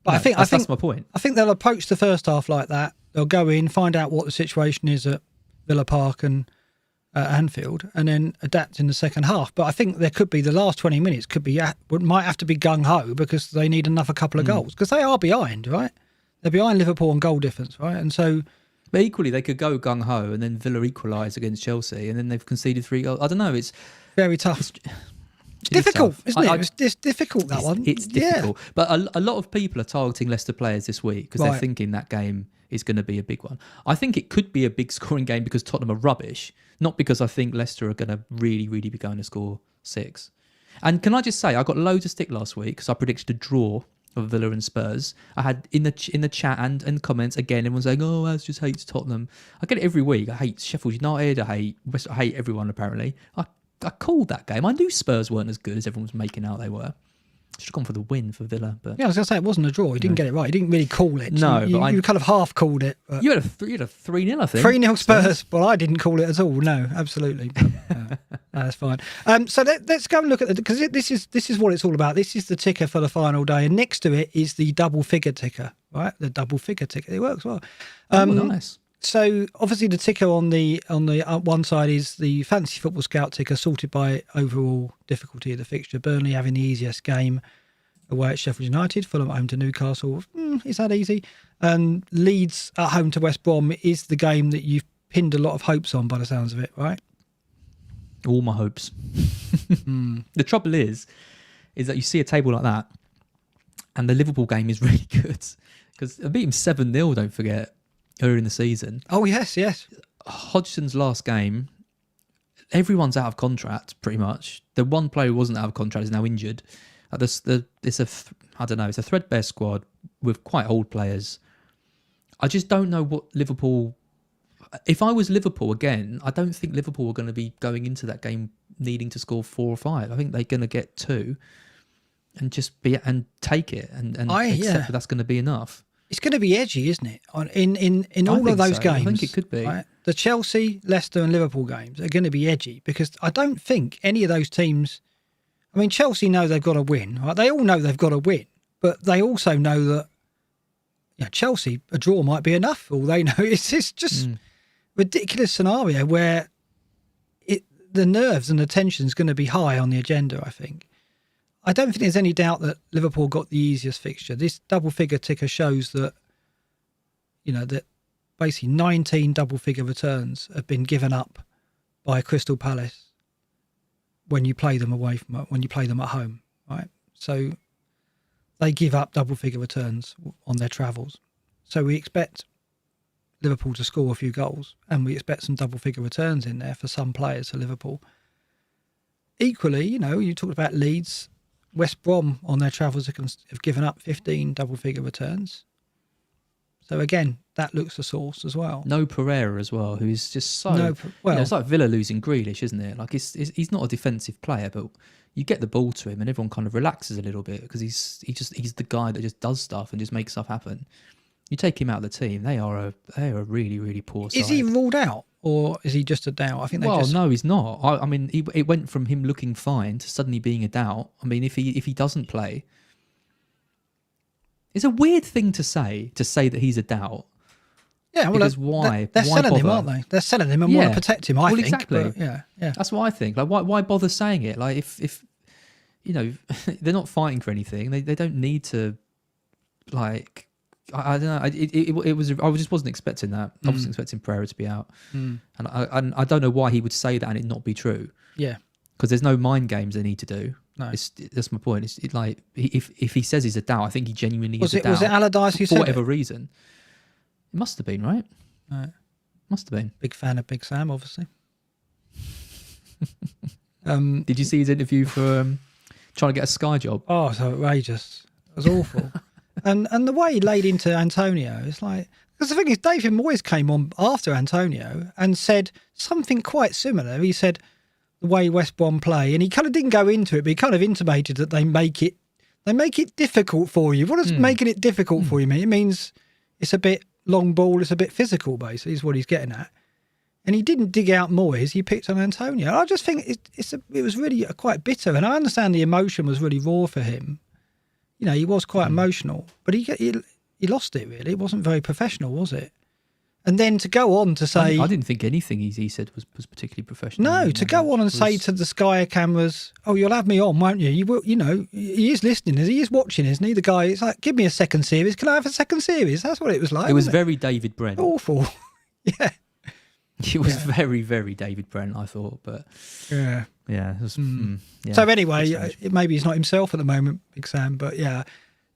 But I think that's my point. I think they'll approach the first half like that. They'll go in, find out what the situation is at Villa Park and Anfield, and then adapt in the second half. But I think there could be the last 20 minutes might have to be gung ho because they need a couple of goals because they are behind, right? They're behind Liverpool on goal difference, right? And so, but equally they could go gung ho and then Villa equalise against Chelsea, and then they've conceded 3 goals. I don't know. It's very tough. It's difficult, isn't it? It's difficult, that one. It's difficult. But a lot of people are targeting Leicester players this week because they're thinking that game is going to be a big one. I think it could be a big scoring game because Tottenham are rubbish, not because I think Leicester are going to really, really be going to score 6. And can I just say, I got loads of stick last week because I predicted a draw of Villa and Spurs. I had in the chat and comments again, everyone's saying, "Oh, Az just hates Tottenham." I get it every week. I hate Sheffield United. I hate everyone. Apparently, I called that game. I knew Spurs weren't as good as everyone was making out they were. Should have gone for the win for Villa, but yeah, I was going to say it wasn't a draw. You didn't get it right. You didn't really call it. No, you kind of half called it. But you had a 3-0, I think. 3-0 Spurs. Well, I didn't call it at all. No, absolutely. That's fine. So let's go and look at because this is what it's all about. This is the ticker for the final day, and next to it is the double figure ticker. Right, the double figure ticker. It works well. Nice. So obviously the ticker on the one side is the Fantasy Football Scout ticker, sorted by overall difficulty of the fixture. Burnley having the easiest game away at Sheffield United, Fulham at home to Newcastle. Is that easy? And Leeds at home to West Brom is the game that you've pinned a lot of hopes on by the sounds of it, right? All my hopes. The trouble is that you see a table like that and the Liverpool game is really good because I beat him 7-0, don't forget, earlier in the season. Oh, yes. Hodgson's last game, everyone's out of contract pretty much. The one player who wasn't out of contract is now injured. It's a threadbare squad with quite old players. I just don't know what Liverpool... If I was Liverpool again, I don't think Liverpool are going to be going into that game needing to score 4 or 5. I think they're going to get 2 and just take it and accept that that's going to be enough. It's going to be edgy, isn't it? In all of those games, I think it could be. Right? The Chelsea, Leicester, and Liverpool games are going to be edgy because I don't think any of those teams. I mean, Chelsea know they've got to win. Right? They all know they've got to win, but they also know that Chelsea, a draw might be enough. All they know it's just ridiculous scenario where the nerves and the tension is going to be high on the agenda. I think. I don't think there's any doubt that Liverpool got the easiest fixture. This double-figure ticker shows that, that basically 19 double-figure returns have been given up by Crystal Palace when you play them when you play them at home, right? So they give up double-figure returns on their travels. So we expect Liverpool to score a few goals, and we expect some double-figure returns in there for some players for Liverpool. Equally, you talked about Leeds. West Brom on their travels have given up 15 double-figure returns. So again, that looks a source as well. No Pereira as well, who's just so... it's like Villa losing Grealish, isn't it? Like he's not a defensive player, but you get the ball to him and everyone kind of relaxes a little bit because he's the guy that just does stuff and just makes stuff happen. You take him out of the team, they are a really, really poor side. Is he ruled out? Or is he just a doubt? I think. No, he's not. I mean, it went from him looking fine to suddenly being a doubt. I mean, if he doesn't play, it's a weird thing to say that he's a doubt. Yeah, well, because why? They're selling bother? him, aren't they? They're selling him and want to protect him. I think. Exactly. But yeah. That's what I think. Like, why bother saying it? Like, if they're not fighting for anything, they don't need to. Like, I don't know. It was. I just wasn't expecting that. I wasn't expecting Pereira to be out, and I don't know why he would say that and it not be true. Yeah, because there's no mind games they need to do. No, that's my point. It's like if he says he's a doubt, I think he genuinely is a doubt. Was it Allardyce who said for whatever reason? It must have been, right? Right. Must have been. Big fan of Big Sam, obviously. Did you see his interview for trying to get a Sky job? Oh, it's outrageous. It was awful. And the way he laid into Antonio, it's like... Because the thing is, David Moyes came on after Antonio and said something quite similar. He said the way West Brom play, and he kind of didn't go into it, but he kind of intimated that they make it difficult for you. What does making it difficult for you mean? It means it's a bit long ball, it's a bit physical, basically, is what he's getting at. And he didn't dig out Moyes, he picked on Antonio. I just think it was really quite bitter, and I understand the emotion was really raw for him. He was quite emotional, but he lost it, really. It wasn't very professional, was it? And then to go on to say... I didn't think anything he said was particularly professional. No, to go on and say to the Sky cameras, "Oh, you'll have me on, won't you? You will, he is listening, he is watching, isn't he? The guy, it's like, give me a second series. Can I have a second series?" That's what it was like. It was very David Brent. Awful. Yeah. It was very, very David Brent, I thought, but... Yeah. Yeah. It was, So anyway, maybe he's not himself at the moment, Big Sam, but yeah,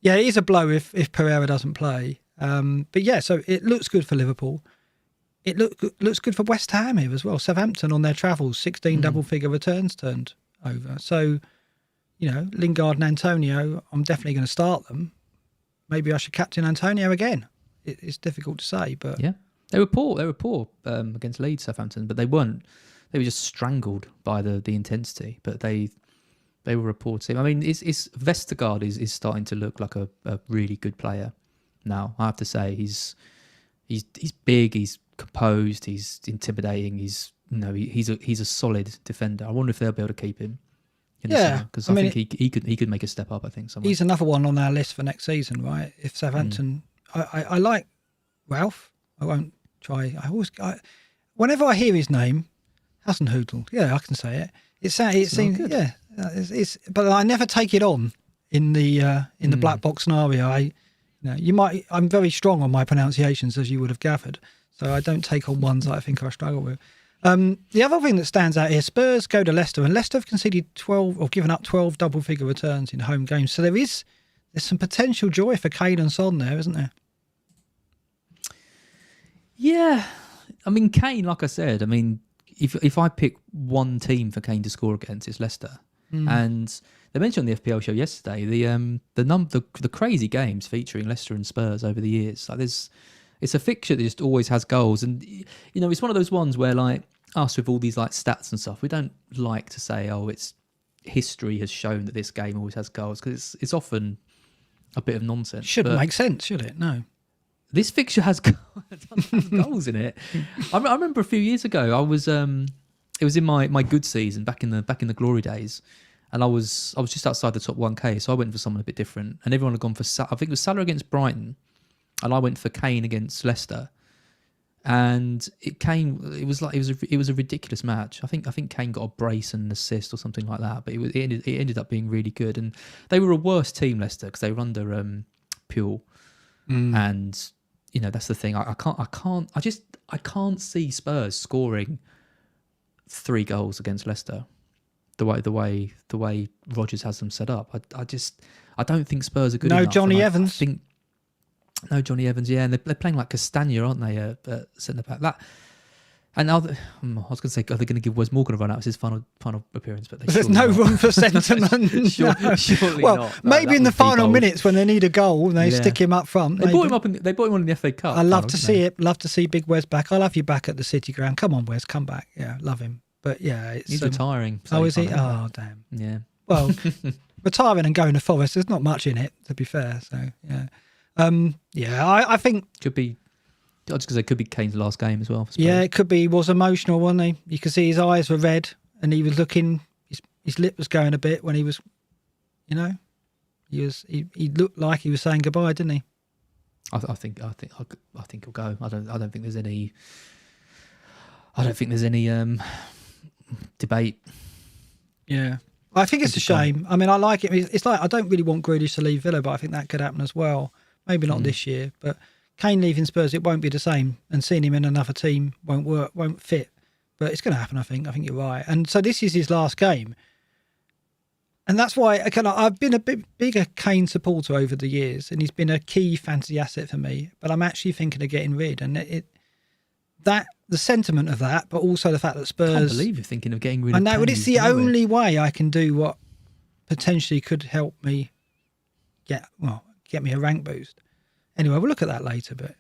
it is a blow if Pereira doesn't play. But yeah, so it looks good for Liverpool. It looks good for West Ham here as well. Southampton on their travels, 16 double-figure returns turned over. So, Lingard and Antonio, I'm definitely going to start them. Maybe I should captain Antonio again. It's difficult to say, but... Yeah. They were poor. They were poor against Leeds, Southampton, but they weren't. They were just strangled by the intensity. But they were a poor team. I mean, it's Vestergaard is starting to look like a really good player now. I have to say, he's big. He's composed. He's intimidating. He's a solid defender. I wonder if they'll be able to keep him. Because I think he could make a step up. I think somewhere. He's another one on our list for next season, right? If Southampton, I like Ralph. I won't Whenever I hear his name, Hasenhüttl. Yeah, I can say it. It seems good. yeah. But I never take it on in the black box scenario. I'm very strong on my pronunciations, as you would have gathered. So I don't take on ones that I think I struggle with. The other thing that stands out here, Spurs go to Leicester, and Leicester have conceded 12 or given up 12 double-figure returns in home games. So there's some potential joy for Kane and Son there, isn't there? Yeah. I mean, Kane, like I said, if I pick one team for Kane to score against, it's Leicester. And they mentioned on the FPL show yesterday the crazy games featuring Leicester and Spurs over the years. Like it's a fixture that just always has goals, and it's one of those ones where, like, us with all these like stats and stuff, we don't like to say, it's history has shown that this game always has goals, because it's often a bit of nonsense. Shouldn't make sense, should it? No. This fixture has goals in it. I remember a few years ago, it was in my good season back in the glory days, and I was just outside the top 1K, so I went for someone a bit different, and everyone had gone for I think it was Salah against Brighton, and I went for Kane against Leicester, and it was a ridiculous match. I think Kane got a brace and an assist or something like that, but it ended up being really good, and they were a worse team, Leicester, because they were under Puel, and that's the thing. I can't see Spurs scoring 3 goals against Leicester the way Rodgers has them set up. I don't think Spurs are good enough. No Johnny Evans. No Johnny Evans, yeah, and they're playing like Castagna, aren't they? Centre back. That, and now I was going to say, are they going to give Wes Morgan a run out? It's his final appearance, but there's no room for sentiment. Surely well, not. Maybe in the final minutes when they need a goal and they stick him up front. They brought him on in the FA Cup. I love to see it. Love to see Big Wes back. I love you back at the City Ground. Come on, Wes, come back. Yeah, love him. But yeah, he's retiring. So is he? Oh, damn. Yeah. Well, retiring and going to Forest, there's not much in it, to be fair. So yeah. I think could be. I was just going to say, could be Kane's last game as well. Yeah, it could be. He was emotional, wasn't he? You could see his eyes were red, and he was looking. His lip was going a bit when he was, he looked like he was saying goodbye, didn't he? I think he'll go. I don't think there's any. I don't think there's any debate. Yeah. I think it's a shame. I mean, I like it. It's like I don't really want Grealish to leave Villa, but I think that could happen as well. Maybe not this year, but Kane leaving Spurs, it won't be the same. And seeing him in another team won't work, won't fit. But it's going to happen, I think. I think you're right. And so this is his last game. And that's why I've been a bit bigger Kane supporter over the years, and he's been a key fantasy asset for me. But I'm actually thinking of getting rid. And the sentiment of that, but also the fact that Spurs... I can't believe you're thinking of getting rid of Kane. I know, but it's the only way I can do what potentially could help me get me a rank boost. Anyway, we'll look at that later, but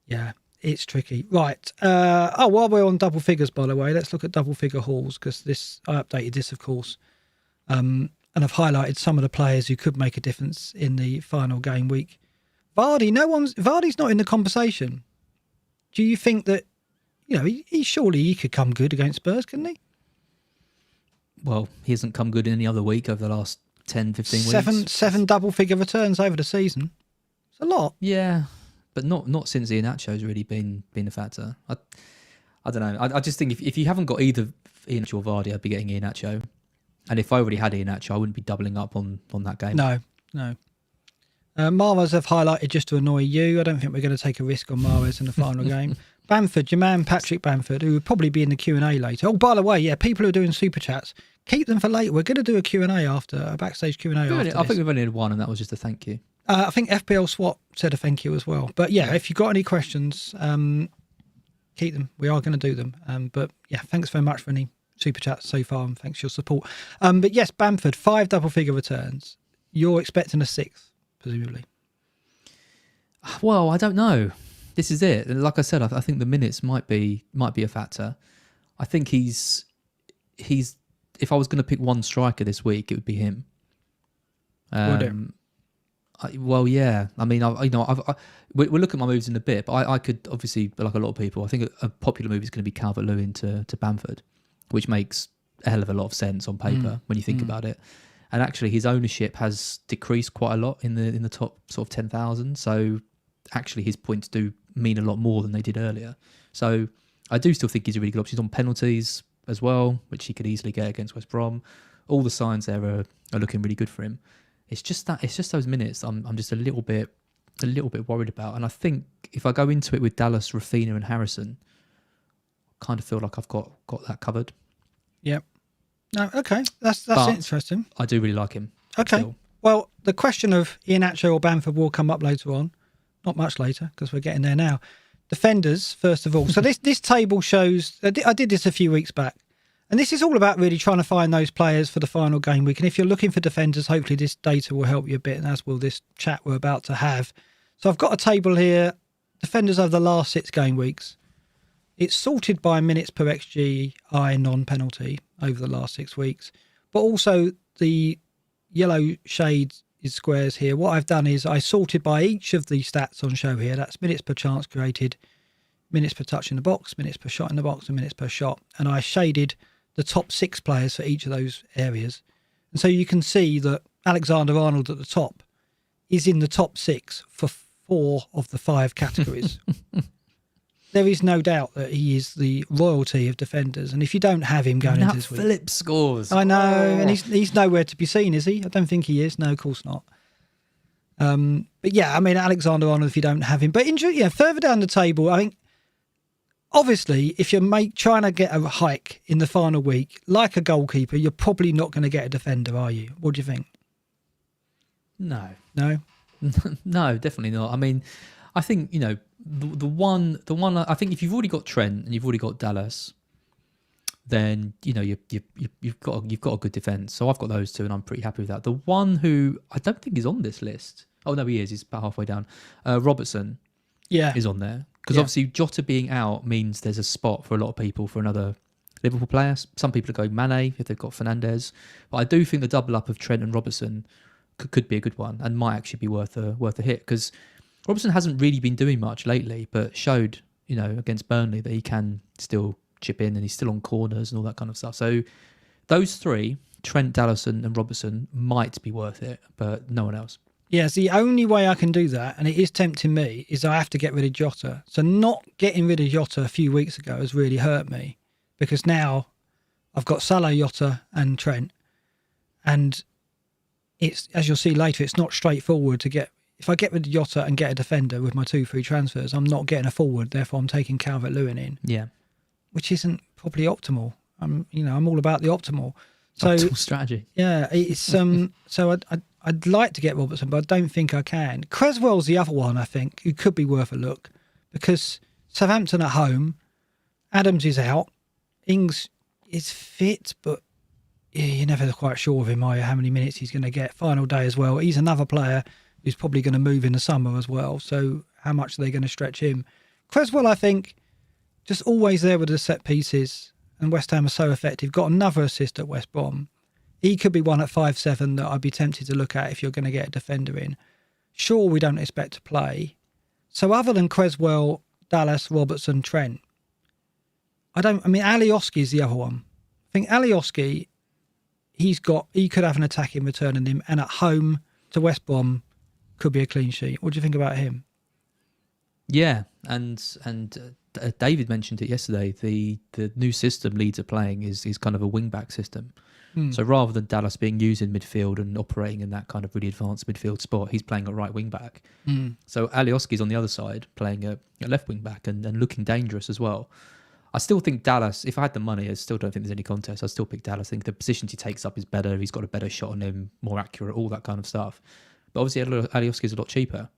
yeah, it's tricky. Right. While we're on double figures, by the way, let's look at double figure hauls, because I updated this, of course, and I've highlighted some of the players who could make a difference in the final game week. Vardy's not in the conversation. Do you think that, he could come good against Spurs, couldn't he? Well, he hasn't come good in any other week over the last 10, 15 weeks. Seven double-figure returns over the season. It's a lot. Yeah, but not since Iheanacho's really been a factor. I don't know. I just think if you haven't got either Iheanacho or Vardy, I'd be getting Iheanacho. And if I already had Iheanacho, I wouldn't be doubling up on that game. No. Mahrez have highlighted just to annoy you. I don't think we're going to take a risk on Mahrez in the final game. Bamford, your man Patrick Bamford, who will probably be in the Q&A later. Oh, by the way, yeah, people who are doing super chats, keep them for later. We're going to do a Q&A after, a backstage Q&A after this. I think we've only had one, and that was just a thank you. I think FPL Swap said a thank you as well. But yeah, if you've got any questions, keep them. We are going to do them. But yeah, thanks very much for any super chats so far, and thanks for your support. But yes, Bamford, 5 double-figure returns. You're expecting a 6th, presumably. Well, I don't know. This is it. Like I said, I think the minutes might be a factor. I think he's. If I was going to pick one striker this week, it would be him. Well, yeah. I mean, we're looking at my moves in a bit, but I could obviously, like a lot of people, I think a popular move is going to be Calvert-Lewin to Bamford, which makes a hell of a lot of sense on paper when you think about it. And actually, his ownership has decreased quite a lot in the top sort of 10,000. So actually his points do mean a lot more than they did earlier. So I do still think he's a really good option. He's on penalties as well, which he could easily get against West Brom. All the signs there are looking really good for him. It's just those minutes I'm just a little bit worried about. And I think if I go into it with Dallas, Rafinha and Harrison, I kind of feel like I've got that covered. Yep. No, okay. That's interesting. I do really like him. Okay. Still. Well, the question of Iheanacho or Bamford will come up later on. Not much later, because we're getting there now. Defenders, first of all. So this table shows... I did this a few weeks back. And this is all about really trying to find those players for the final game week. And if you're looking for defenders, hopefully this data will help you a bit, and as will this chat we're about to have. So I've got a table here. Defenders over the last 6 game weeks. It's sorted by minutes per XGI non-penalty over the last 6 weeks. But also the yellow shade is squares here. What I've done is I sorted by each of the stats on show here. That's minutes per chance created, minutes per touch in the box, minutes per shot in the box, and minutes per shot. And I shaded the top 6 players for each of those areas. And so you can see that Alexander-Arnold at the top is in the top 6 for 4 of the 5 categories. There is no doubt that he is the royalty of defenders. And if you don't have him going into this week... Phillips scores. I know, and he's nowhere to be seen, is he? I don't think he is. No, of course not. But yeah, I mean, Alexander-Arnold, if you don't have him. But further down the table, I think, obviously, if you're trying to get a hike in the final week, like a goalkeeper, you're probably not going to get a defender, are you? What do you think? No. No? No, definitely not. I mean, I think, the one I think if you've already got Trent and you've already got Dallas, then you've got a good defence. So I've got those 2 and I'm pretty happy with that. The one who I don't think is on this list, oh no, he is, he's about halfway down, Robertson is on there, because obviously Jota being out means there's a spot for a lot of people for another Liverpool player. Some people are going Mane if they've got Fernandes, but I do think the double up of Trent and Robertson could be a good one and might actually be worth a hit, because Robertson hasn't really been doing much lately, but showed, against Burnley that he can still chip in and he's still on corners and all that kind of stuff. So those 3, Trent, Dallas and Robertson, might be worth it, but no one else. Yeah, the only way I can do that, and it is tempting me, is I have to get rid of Jota. So not getting rid of Jota a few weeks ago has really hurt me, because now I've got Salah, Jota and Trent, and it's, as you'll see later, it's not straightforward to get... If I get rid of Jota and get a defender with my 2 free transfers, I'm not getting a forward. Therefore, I'm taking Calvert-Lewin in. Yeah, which isn't probably optimal. I'm all about the optimal. So optimal strategy. Yeah, it's so I'd like to get Robertson, but I don't think I can. Creswell's the other one I think who could be worth a look, because Southampton at home, Adams is out, Ings is fit, but you're never quite sure of him, are you? How many minutes he's going to get? Final day as well. He's another player who's probably going to move in the summer as well. So how much are they going to stretch him? Creswell, I think, just always there with the set pieces, and West Ham are so effective. Got another assist at West Brom. He could be one at 5'7" that I'd be tempted to look at if you're going to get a defender in. Sure, we don't expect to play. So other than Creswell, Dallas, Robertson, Trent, Alioski is the other one. I think Alioski, he could have an attacking return in him, and at home to West Brom, could be a clean sheet. What do you think about him? Yeah, and David mentioned it yesterday. The new system Leeds are playing is kind of a wing-back system. So rather than Dallas being used in midfield and operating in that kind of really advanced midfield spot, he's playing a right wing-back. So Alioski's on the other side, playing a left wing-back and looking dangerous as well. I still think Dallas, if I had the money, I still don't think there's any contest. I'd still pick Dallas. I think the positions he takes up is better. He's got a better shot on him, more accurate, all that kind of stuff. But obviously, Alioski is a lot cheaper.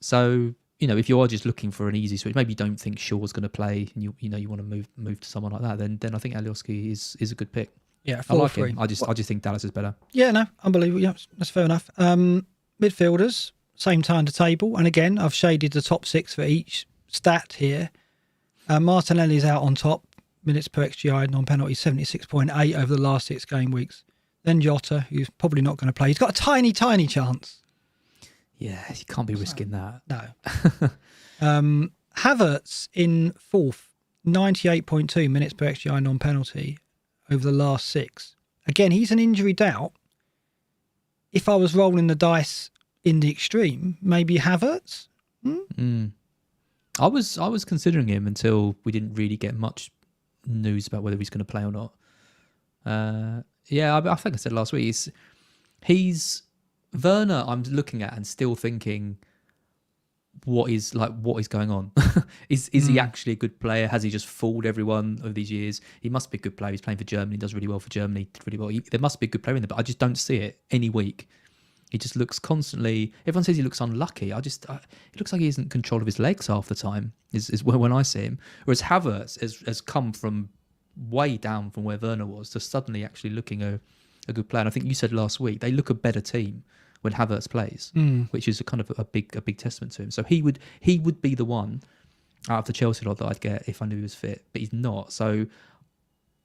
So, if you are just looking for an easy switch, maybe you don't think Shaw's going to play, and you want to move to someone like that, then I think Alioski is a good pick. Yeah, I like him. I just think Dallas is better. Yeah, no, unbelievable. Yeah, that's fair enough. Midfielders, same time to table, and again, I've shaded the top 6 for each stat here. Martinelli's out on top, minutes per XGI, non-penalty, 76.8 over the last 6 game weeks. Then Jota, who's probably not going to play. He's got a tiny, tiny chance. Yeah, you can't be risking that. No. Havertz in 4th, 98.2 minutes per XGI, non-penalty over the last 6. Again, he's an injury doubt. If I was rolling the dice in the extreme, maybe Havertz. I was considering him until we didn't really get much news about whether he's going to play or not. I think I said last week, he's Werner. I'm looking at and still thinking, what is going on? is he actually a good player? Has he just fooled everyone over these years? He must be a good player. He's playing for Germany, does really well for Germany, did really well. There must be a good player in there, but I just don't see it any week. He just looks constantly. Everyone says he looks unlucky. It looks like he isn't in control of his legs half the time. Is when I see him. Whereas Havertz has come from way down from where Werner was to suddenly actually looking a good player. And I think you said last week they look a better team when Havertz plays, which is a kind of a big testament to him. So he would be the one out of the Chelsea lot that I'd get if I knew he was fit, but he's not. So,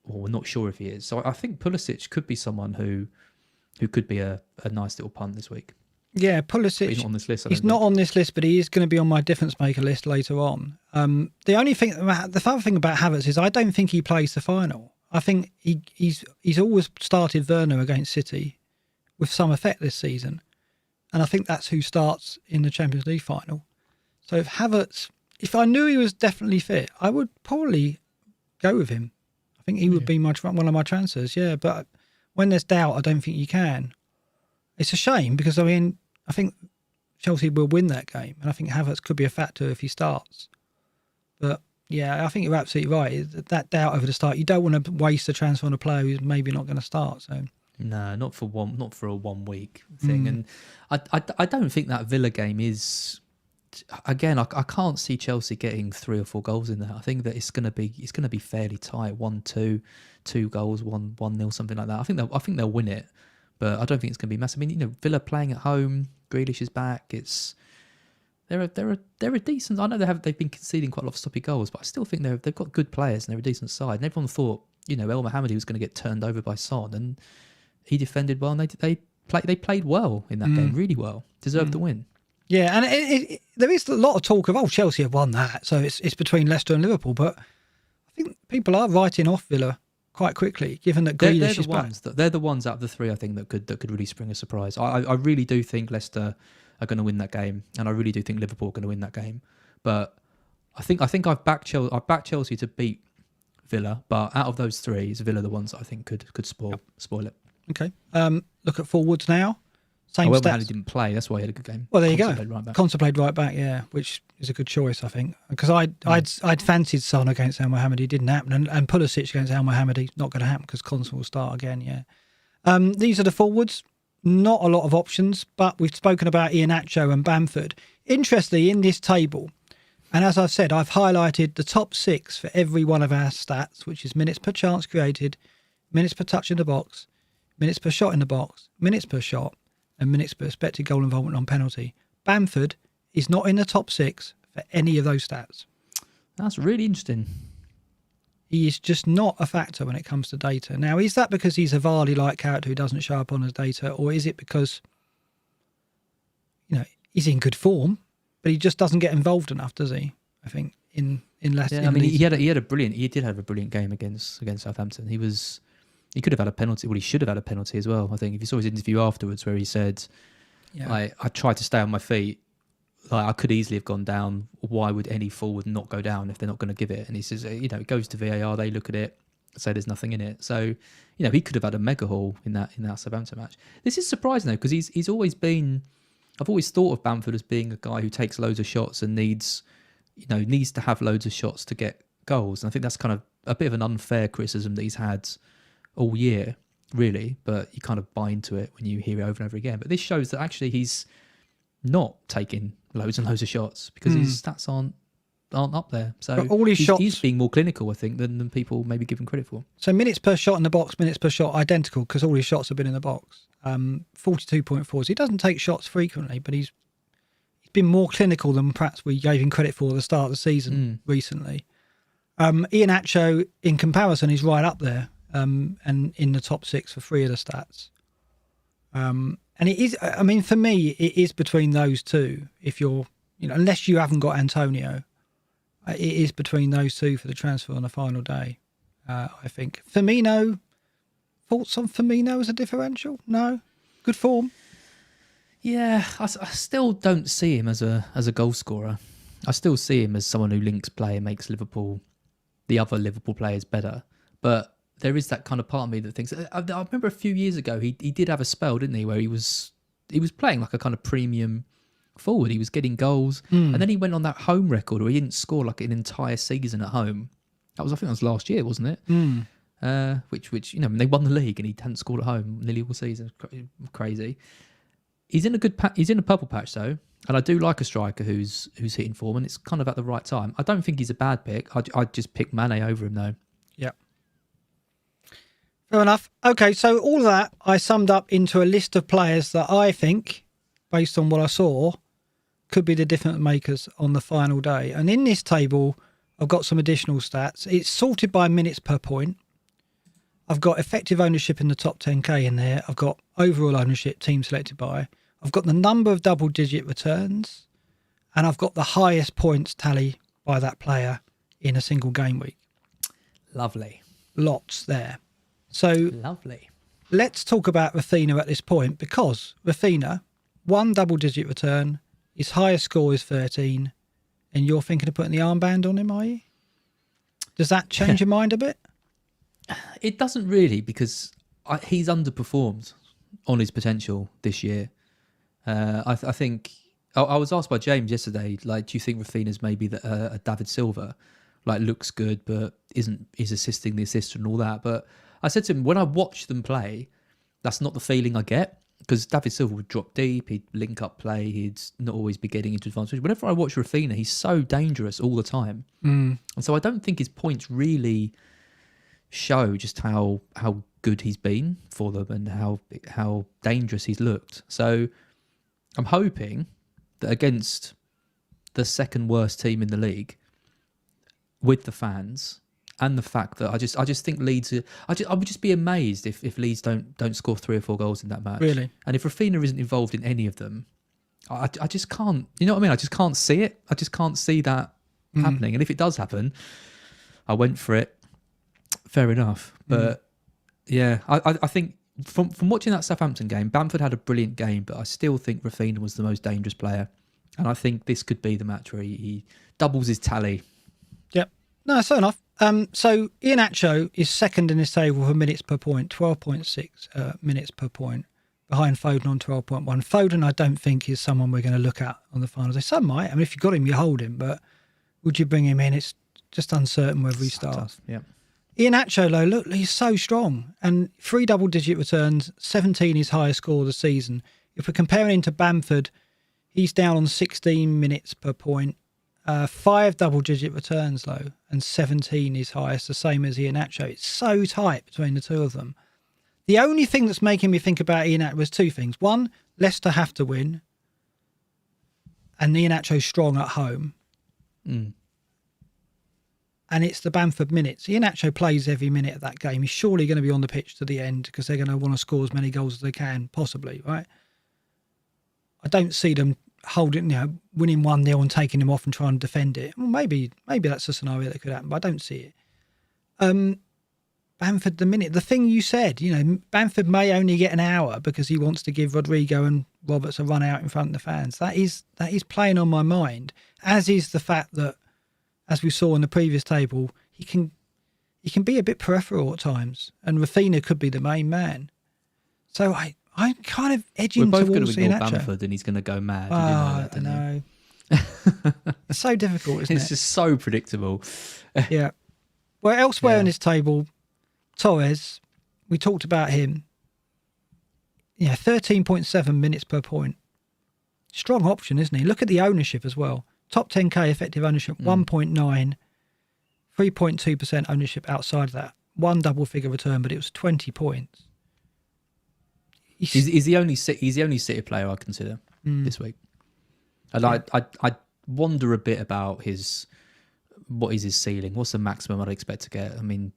we're not sure if he is. So I think Pulisic could be someone who could be a nice little punt this week. Yeah, Pulisic. But he's not on this list. He's not on this list, but he is going to be on my difference maker list later on. The other thing about Havertz is I don't think he plays the final. I think he's always started Werner against City with some effect this season. And I think that's who starts in the Champions League final. So if I knew he was definitely fit, I would probably go with him. I think he would be one of my transfers, but when there's doubt, I don't think you can. It's a shame because, I think Chelsea will win that game. And I think Havertz could be a factor if he starts. But, I think you're absolutely right. That doubt over the start, you don't want to waste a transfer on a player who's maybe not going to start. So. No, not for a 1 week thing. And I don't think that Villa game is. Again, I can't see Chelsea getting 3 or 4 goals in there. I think that it's going to be fairly tight. 1-2, 2 goals, 1-0, something like that. I think they'll win it, but I don't think it's going to be massive. Villa playing at home. Grealish is back. They're a decent. I know they've been conceding quite a lot of sloppy goals, but I still think they've got good players and they're a decent side. And everyone thought El Mohammadi was going to get turned over by Son, and he defended well, and they played well in that game, really well. Deserved the win. Yeah, and there is a lot of talk of, Chelsea have won that, so it's between Leicester and Liverpool. But I think people are writing off Villa quite quickly, given that Grealish is back. They're the ones out of the 3, I think, that could really spring a surprise. I really do think Leicester are going to win that game, and I really do think Liverpool are going to win that game. But I think I've backed Chelsea to beat Villa, but out of those 3, is Villa the ones that I think could spoil it. Okay. Look at forwards now. Same stats. He didn't play. That's why he had a good game. Well, there you go. Consa played right back, which is a good choice, I think. Because I'd fancied Son against El Mohammadi, didn't happen, and Pulisic against El Mohammadi, not going to happen because Consa will start again. These are the forwards. Not a lot of options, but we've spoken about Iheanacho and Bamford. Interestingly, in this table, and as I've said, I've highlighted the top 6 for every one of our stats, which is minutes per chance created, minutes per touch in the box, minutes per shot in the box, minutes per shot, and minutes per expected goal involvement on penalty. Bamford is not in the top 6 for any of those stats. That's really interesting. He is just not a factor when it comes to data. Now, is that because he's a Vardy-like character who doesn't show up on his data, or is it because he's in good form, but he just doesn't get involved enough, does he? I think in Leicester. Yeah, he did have a brilliant game against Southampton. He could have had a penalty. Well, he should have had a penalty as well. I think if you saw his interview afterwards, where he said, "I tried to stay on my feet. I could easily have gone down. Why would any forward not go down if they're not going to give it?" And he says, it goes to VAR. They look at it, say there's nothing in it. So, he could have had a mega haul in that Southampton match. This is surprising though, because he's always been. I've always thought of Bamford as being a guy who takes loads of shots and needs to have loads of shots to get goals. And I think that's kind of a bit of an unfair criticism that he's had all year, really, but you kind of buy into it when you hear it over and over again. But this shows that actually he's not taking loads and loads of shots because his stats aren't up there. So all his shots, he's being more clinical, I think, than people maybe give him credit for. So minutes per shot in the box, minutes per shot identical because all his shots have been in the box. 42.4. So he doesn't take shots frequently, but he's been more clinical than perhaps we gave him credit for at the start of the season recently. Iheanacho, in comparison, is right up there. And in the top 6 for 3 of the stats. And it is, for me, it is between those 2. If you're, unless you haven't got Antonio, it is between those 2 for the transfer on the final day, I think. Firmino, thoughts on Firmino as a differential? No? Good form? Yeah, I still don't see him as a goal scorer. I still see him as someone who links play and makes the other Liverpool players better. But there is that kind of part of me that thinks. I remember a few years ago he did have a spell, didn't he, where he was playing like a kind of premium forward. He was getting goals, and then he went on that home record where he didn't score like an entire season at home. I think that was last year, wasn't it? Which they won the league and he hadn't scored at home nearly all season. Crazy. He's in a purple patch though, and I do like a striker who's hitting form, and it's kind of at the right time. I don't think he's a bad pick. I'd just pick Mane over him though. Yeah. Fair enough. Okay, so all of that I summed up into a list of players that I think, based on what I saw, could be the difference makers on the final day. And in this table, I've got some additional stats. It's sorted by minutes per point. I've got effective ownership in the top 10k in there. I've got overall ownership, team selected by. I've got the number of double-digit returns. And I've got the highest points tally by that player in a single game week. Lovely. Lots there. So lovely. Let's talk about Rafinha at this point, because Rafinha, one double-digit return, his highest score is 13, and you're thinking of putting the armband on him, are you? Does that change your mind a bit? It doesn't really, because he's underperformed on his potential this year. I think I was asked by James yesterday, like, do you think Rafinha's maybe a David Silva, like looks good but is assisting the assist and all that? But I said to him, when I watch them play, that's not the feeling I get, because David Silva would drop deep, he'd link up play, he'd not always be getting into advantage. Whenever I watch Rafinha, he's so dangerous all the time, and so I don't think his points really show just how good he's been for them and how dangerous he's looked. So I'm hoping that against the second worst team in the league, with the fans and the fact that I just think Leeds I would just be amazed if Leeds don't score 3 or 4 goals in that match. Really? And if Rafinha isn't involved in any of them, I just can't, you know what I mean? I just can't see it. I just can't see that happening. And if it does happen, I went for it. Fair enough. But yeah, I think from watching that Southampton game, Bamford had a brilliant game, but I still think Rafinha was the most dangerous player. And I think this could be the match where he doubles his tally. Yep. No, that's fair enough. So Iheanacho is second in this table for minutes per point, 12.6 minutes per point, behind Foden on 12.1. Foden, I don't think, is someone we're going to look at on the final day. Some might. I mean, if you got him, you hold him. But would you bring him in? It's just uncertain whether he starts. Yeah. Iheanacho, though, look, he's so strong. And 3 double-digit returns, 17 his highest score of the season. If we're comparing him to Bamford, he's down on 16 minutes per point. 5 double-digit returns, though, and 17 is highest, the same as Iheanacho. It's so tight between the two of them. The only thing that's making me think about Iheanacho was 2 things. One, Leicester have to win, and Iheanacho's strong at home. And it's the Bamford minutes. Iheanacho plays every minute of that game. He's surely going to be on the pitch to the end because they're going to want to score as many goals as they can, possibly, right? I don't see them holding, winning 1-0 and taking him off and trying to defend it. Well, maybe that's a scenario that could happen, but I don't see it. Bamford, the minute, the thing you said, Bamford may only get an hour because he wants to give Rodrigo and Roberts a run out in front of the fans. That is playing on my mind, as is the fact that, as we saw in the previous table, he can be a bit peripheral at times, and Rafinha could be the main man. So I'm kind of edging towards Iheanacho. We're both going to ignore Bamford, and he's going to go mad. I know. It's so difficult, isn't it? It's just so predictable. Yeah. Well, elsewhere in this table, Torres, we talked about him. 13.7 minutes per point. Strong option, isn't he? Look at the ownership as well. Top 10k effective ownership, 1.9, 3.2% ownership outside of that. 1 double figure return, but it was 20 points. He's the only City player I consider this week. And I wonder a bit about what is his ceiling? What's the maximum I'd expect to get? I mean,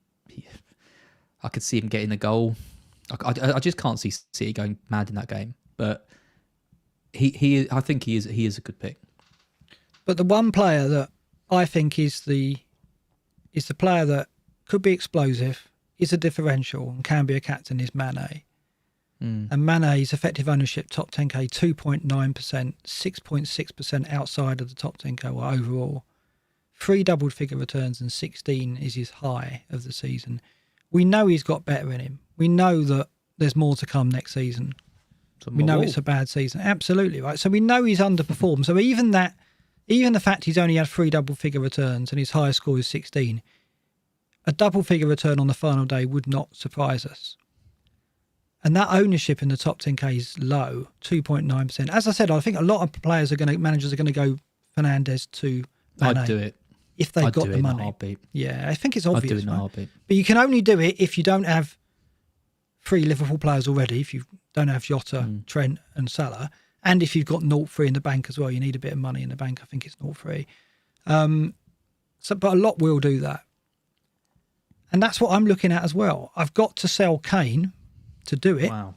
I could see him getting a goal. I just can't see City going mad in that game. But I think he is a good pick. But the one player that I think is the player that could be explosive, is a differential, and can be a captain is Mane. And Mane's effective ownership, top 10k, 2.9%, 6.6% outside of the top 10k overall. 3 double-figure returns and 16 is his high of the season. We know he's got better in him. We know that there's more to come next season. We know it's a bad season. Absolutely, right? So we know he's underperformed. So even the fact he's only had 3 double-figure returns and his highest score is 16, a double-figure return on the final day would not surprise us. And that ownership in the top 10k is low, 2.9%. As I said, I think a lot of managers are going to go Fernandes to Mane. I'd do it. If they've got the money. In a heartbeat. Yeah, I think it's obvious. I'd do it in a heartbeat. But you can only do it if you don't have 3 Liverpool players already, if you don't have Jota, Trent and Salah, and if you've got 0-3 in the bank as well. You need a bit of money in the bank. I think it's 0-3. But a lot will do that. And that's what I'm looking at as well. I've got to sell Kane to do it. Wow.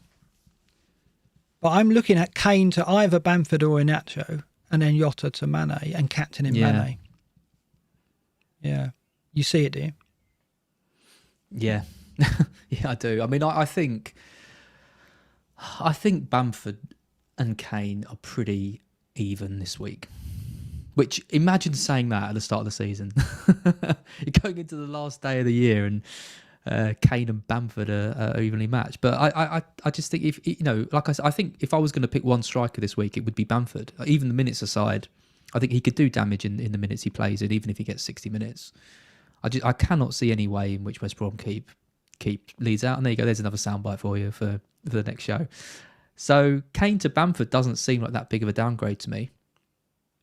But I'm looking at Kane to either Bamford or Iheanacho, and then Jota to Mane and captain in Mane. Yeah. You see it, do you? Yeah. Yeah, I do. I mean, I think Bamford and Kane are pretty even this week. Which, imagine saying that at the start of the season. You're going into the last day of the year and Kane and Bamford are evenly matched. But I just think, if like I said, I think if I was going to pick one striker this week, it would be Bamford. Even the minutes aside, I think he could do damage in the minutes he plays it, even if he gets 60 minutes. I cannot see any way in which West Brom keep Leeds out. And there you go. There's another soundbite for you for the next show. So Kane to Bamford doesn't seem like that big of a downgrade to me.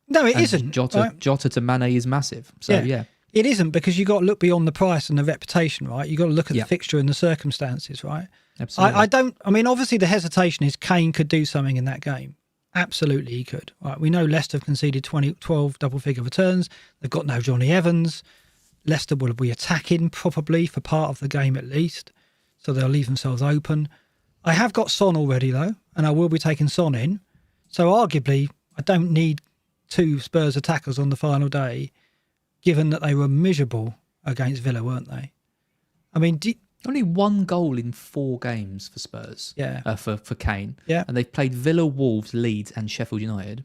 No, it isn't. Jota to Mane is massive. So yeah. It isn't, because you've got to look beyond the price and the reputation, right? You've got to look at the fixture and the circumstances, right? Absolutely. I mean, obviously the hesitation is Kane could do something in that game. Absolutely he could. Right? We know Leicester have conceded 12 double-figure returns. They've got no Johnny Evans. Leicester will be attacking probably for part of the game at least. So they'll leave themselves open. I have got Son already though, and I will be taking Son in. So arguably, I don't need 2 Spurs attackers on the final day, given that they were miserable against Villa, weren't they? I mean, only 1 goal in 4 games for Spurs. Yeah. For Kane. Yeah. And they've played Villa, Wolves, Leeds, and Sheffield United.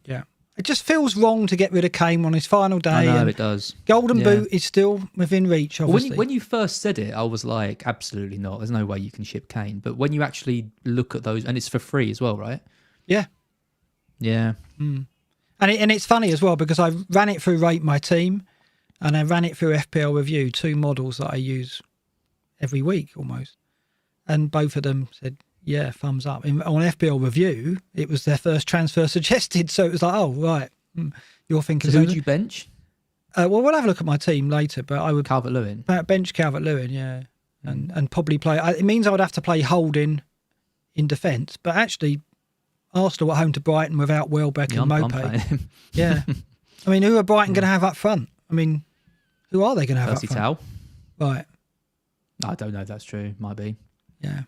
Yeah. It just feels wrong to get rid of Kane on his final day. I know, it does. Golden Boot is still within reach, obviously. When you first said it, I was like, absolutely not. There's no way you can ship Kane. But when you actually look at those, and it's for free as well, right? Yeah. Yeah. And it's funny as well, because I ran it through Rate My Team and I ran it through FPL Review, 2 models that I use every week almost. And both of them said, yeah, thumbs up. On FPL Review, it was their first transfer suggested. So it was like, oh, right. You're thinking... So who do you bench? Well, we'll have a look at my team later, but I would... Calvert-Lewin? Bench Calvert-Lewin, yeah. And probably play... It means I would have to play Holding in defence, but actually... Arsenal at home to Brighton without Welbeck and Mopé. Yeah. I mean, who are Brighton going to have up front? I mean, who are they going to have up front? Tau. Right. I don't know if that's true. Might be. Yeah.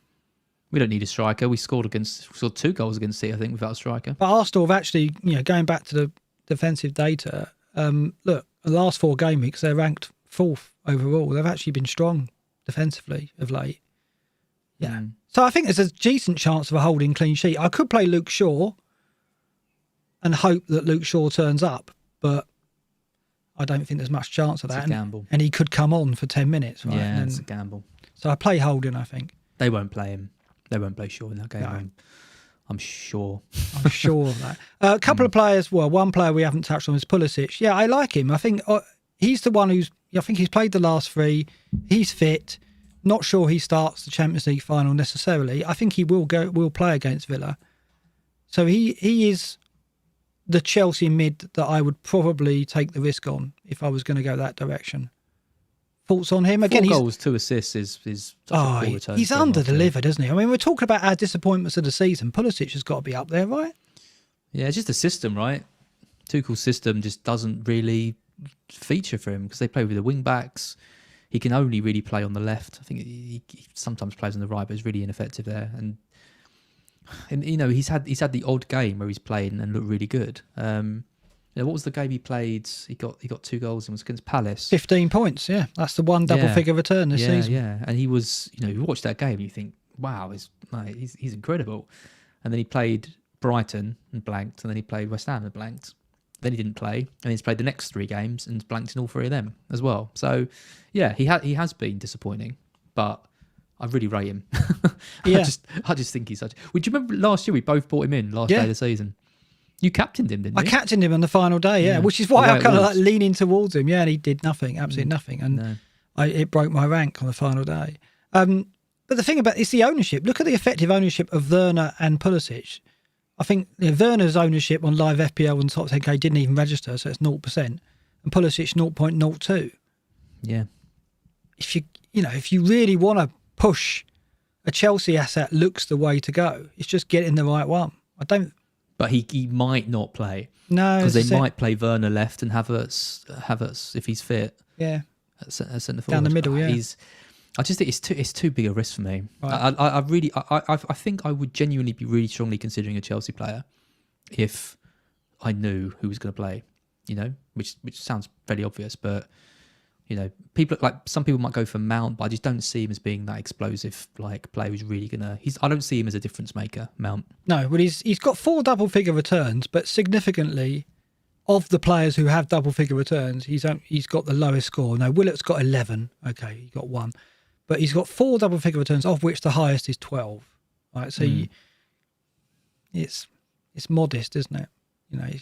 We don't need a striker. We scored 2 goals against City, I think, without a striker. But Arsenal have actually, going back to the defensive data, look, the last 4 game weeks, they're ranked 4th overall. They've actually been strong defensively of late. Yeah. So I think there's a decent chance of a Holding clean sheet. I could play Luke Shaw and hope that Luke Shaw turns up, but I don't think there's much chance of that. It's a gamble. And he could come on for 10 minutes, right? Yeah, it's a gamble. So I play Holding, I think. They won't play him. They won't play Shaw in that game. No. I'm sure. I'm sure of that. A couple of players, well, one player we haven't touched on is Pulisic. Yeah, I like him. I think he's the one I think he's played the last 3. He's fit. Not sure he starts the Champions League final necessarily. I think he will play against Villa. So he is the Chelsea mid that I would probably take the risk on if I was going to go that direction. Thoughts on him? Again, 4 goals, 2 assists is such a poor return. He's under-delivered, isn't he? I mean, we're talking about our disappointments of the season. Pulisic has got to be up there, right? Yeah, it's just a system, right? Tuchel's system just doesn't really feature for him because they play with the wing-backs. He can only really play on the left. I think he sometimes plays on the right, but it's really ineffective there. And he's had the odd game where he's played and looked really good. What was the game he played? He got 2 goals and was against Palace. 15 points, yeah. That's the one double-figure return this season. Yeah, and he was, you watch that game and you think, wow, he's incredible. And then he played Brighton and blanked, and then he played West Ham and blanked. Then he didn't play, and he's played the next 3 games and blanked in all 3 of them as well. So, yeah, he has been disappointing, but I really rate him. Yeah. I just think he's such. Would you remember last year we both bought him in last day of the season? You captained him, didn't you? I captained him on the final day, which is why I'm kind of like leaning towards him. Yeah, and he did nothing, absolutely nothing, and it broke my rank on the final day. But the thing about it's the ownership. Look at the effective ownership of Werner and Pulisic. I think Werner's ownership on live FPL and top 10k didn't even register, so it's 0%, and Pulisic 0.02. Yeah. If you really want to push a Chelsea asset, looks the way to go. It's just getting the right one. But he might not play. No, because they might play Werner left and Havertz if he's fit. Yeah. At centre forward Down the middle. Yeah. I just think it's too big a risk for me. Right. I think I would genuinely be really strongly considering a Chelsea player if I knew who was going to play. Which sounds fairly obvious, but some people might go for Mount, but I just don't see him as being that explosive player who's really gonna. I don't see him as a difference maker. Mount. No, but he's got 4 double-figure returns, but significantly, of the players who have double-figure returns, he's got the lowest score. No, Willock's got 11. Okay, he got 1. But he's got 4 double-figure returns, of which the highest is 12. Right, so it's modest, isn't it?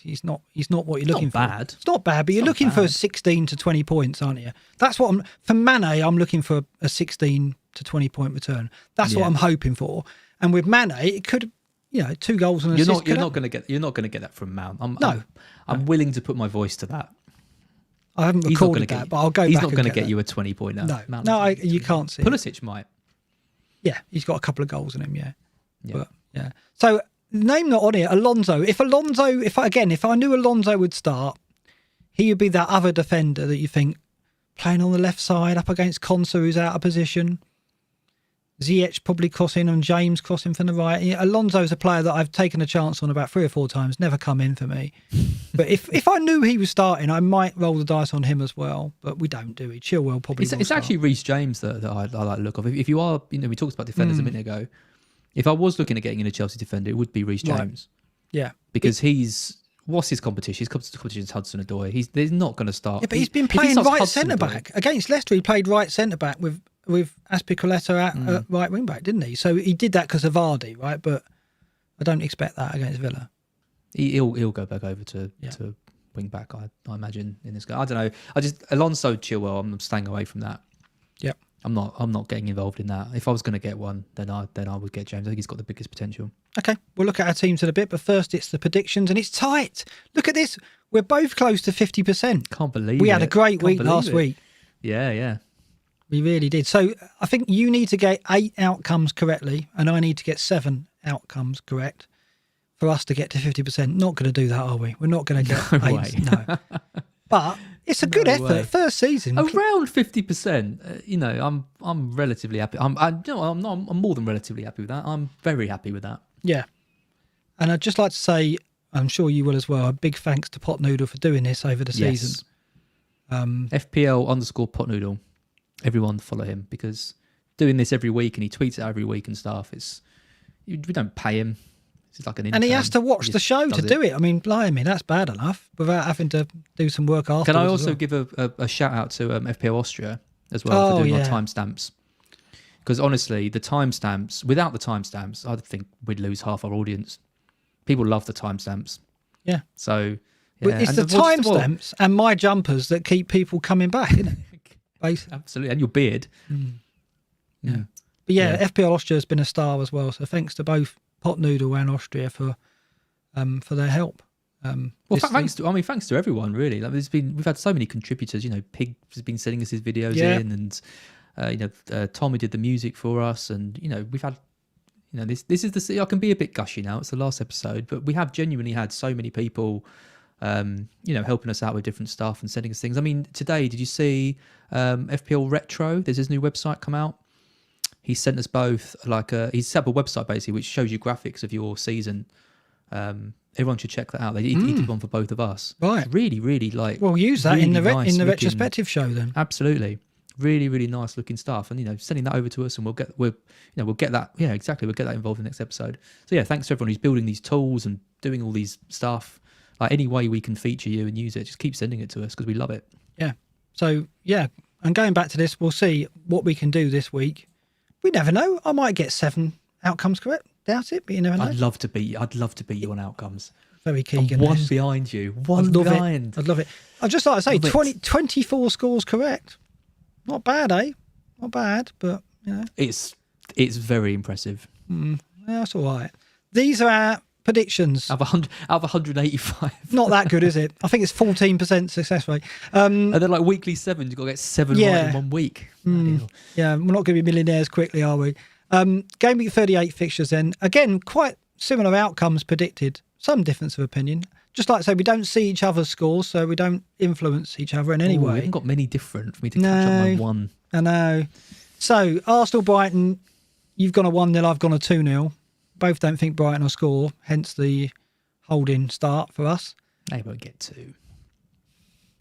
He's not what you're looking for. Bad. It's not bad, but you're looking for 16 to 20 points, aren't you? That's what for Mane. I'm looking for a 16 to 20 point return. That's what I'm hoping for. And with Mane, it could, 2 goals and an assist. You're not going to get that from Mount. I'm willing to put my voice to that. I haven't recorded that, but I'll go back. He's not going to get you a 20 pointer. No, you can't see. Pulisic might. Yeah, he's got a couple of goals in him. Yeah. But, yeah. So name not on here. Alonso. If I knew Alonso would start, he would be that other defender that you think playing on the left side up against Konsa, who's out of position. Ziyech probably crossing and James crossing from the right. Alonso's a player that I've taken a chance on about 3 or 4 times, never come in for me. But if I knew he was starting, I might roll the dice on him as well. But we don't, do we? Chilwell probably. It's actually Reece James that I like the look of. If you are, we talked about defenders a minute ago. If I was looking at getting in a Chelsea defender, it would be Reece James. Right. Yeah, because what's his competition? His competition is Hudson-Odoi. He's not going to start. Yeah, but he's been playing right centre back against Leicester. He played right centre back with Azpilicueta at right wing back, didn't he? So he did that because of Vardy, right? But I don't expect that against Villa. He'll go back over to wing back. I imagine in this game. I don't know. Alonso, Chilwell. I'm staying away from that. Yep. I'm not getting involved in that. If I was going to get one, then I would get James. I think he's got the biggest potential. Okay, we'll look at our teams in a bit, but first it's the predictions, and it's tight. Look at this. We're both close to 50%. Can't believe we had a great week last week. Yeah. We really did. So I think you need to get 8 outcomes correctly, and I need to get 7 outcomes correct for us to get to 50%. Not going to do that, are we? We're not going to get 8. No. But it's a good effort. Way. First season. Around 50%. I'm relatively happy. I'm more than relatively happy with that. I'm very happy with that. Yeah. And I'd just like to say, I'm sure you will as well, a big thanks to Potnoodle for doing this over the season. FPL_Potnoodle. Everyone follow him, because doing this every week, and he tweets it every week and stuff, we don't pay him. It's like an intern. And he has to watch the show to do it. I mean, blimey, that's bad enough without having to do some work afterwards. Can I also give a shout out to FPL Austria as well for doing our timestamps? Because honestly, the timestamps, without the timestamps, I think we'd lose half our audience. People love the timestamps. Yeah. So yeah. It's the timestamps and my jumpers that keep people coming back, isn't it? Basically. Absolutely. And your beard. Yeah. But FPL Austria has been a star as well. So thanks to both Potnoodle and Austria for their help. Thanks to everyone really. We've had so many contributors. Pig has been sending us his videos in, and Tommy did the music for us, and we've had this is I can be a bit gushy now. It's the last episode, but we have genuinely had so many people helping us out with different stuff and sending us things. I mean, today, did you see FPL Retro? There's his new website come out. He sent us both he's set up a website basically which shows you graphics of your season. Everyone should check that out. He did one for both of us. Right. Really, really We'll use that really in the nice retrospective show then. Absolutely. Really, really nice looking stuff. And, sending that over to us and we'll get that. Yeah, exactly. We'll get that involved in the next episode. So yeah, thanks to everyone who's building these tools and doing all these stuff. Like any way we can feature you and use it, just keep sending it to us because we love it. Yeah. So yeah, and going back to this, we'll see what we can do this week. We never know. I might get 7 outcomes correct. Doubt it, but you never know. I'd love to beat you on outcomes. Very Keegan. One behind you. One behind. I'd love it. I'd just like to say 24 scores correct. Not bad, eh? Not bad, but It's very impressive. Yeah, that's all right. These are our predictions. Out of 185. Not that good, is it? I think it's 14% success rate. And then like weekly 7, you've got to get 7 right in 1 week. Yeah, we're not going to be millionaires quickly, are we? Gameweek 38 fixtures then. Again, quite similar outcomes predicted. Some difference of opinion. Just like I say, we don't see each other's scores, so we don't influence each other in any way. We haven't got many different for me to catch up on one. I know. So, Arsenal-Brighton, you've gone a 1-0, I've gone a 2-0. Both don't think Brighton will score, hence the holding start for us. They won't get 2.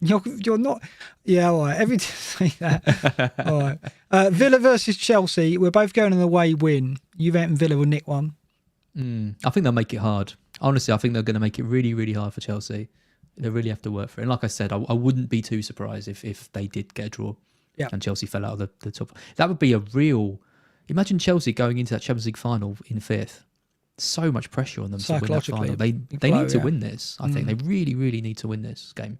You're not... Yeah, all right. Every time you say that. All right. Villa versus Chelsea, we're both going on the away win. Juventus and Villa will nick one. I think they'll make it hard. Honestly, I think they're going to make it really, really hard for Chelsea. They really have to work for it. And like I said, I wouldn't be too surprised if they did get a draw and Chelsea fell out of the top. That would be a real... Imagine Chelsea going into that Champions League final in 5th. So much pressure on them to win that final. They need to win this. I think they really, really need to win this game.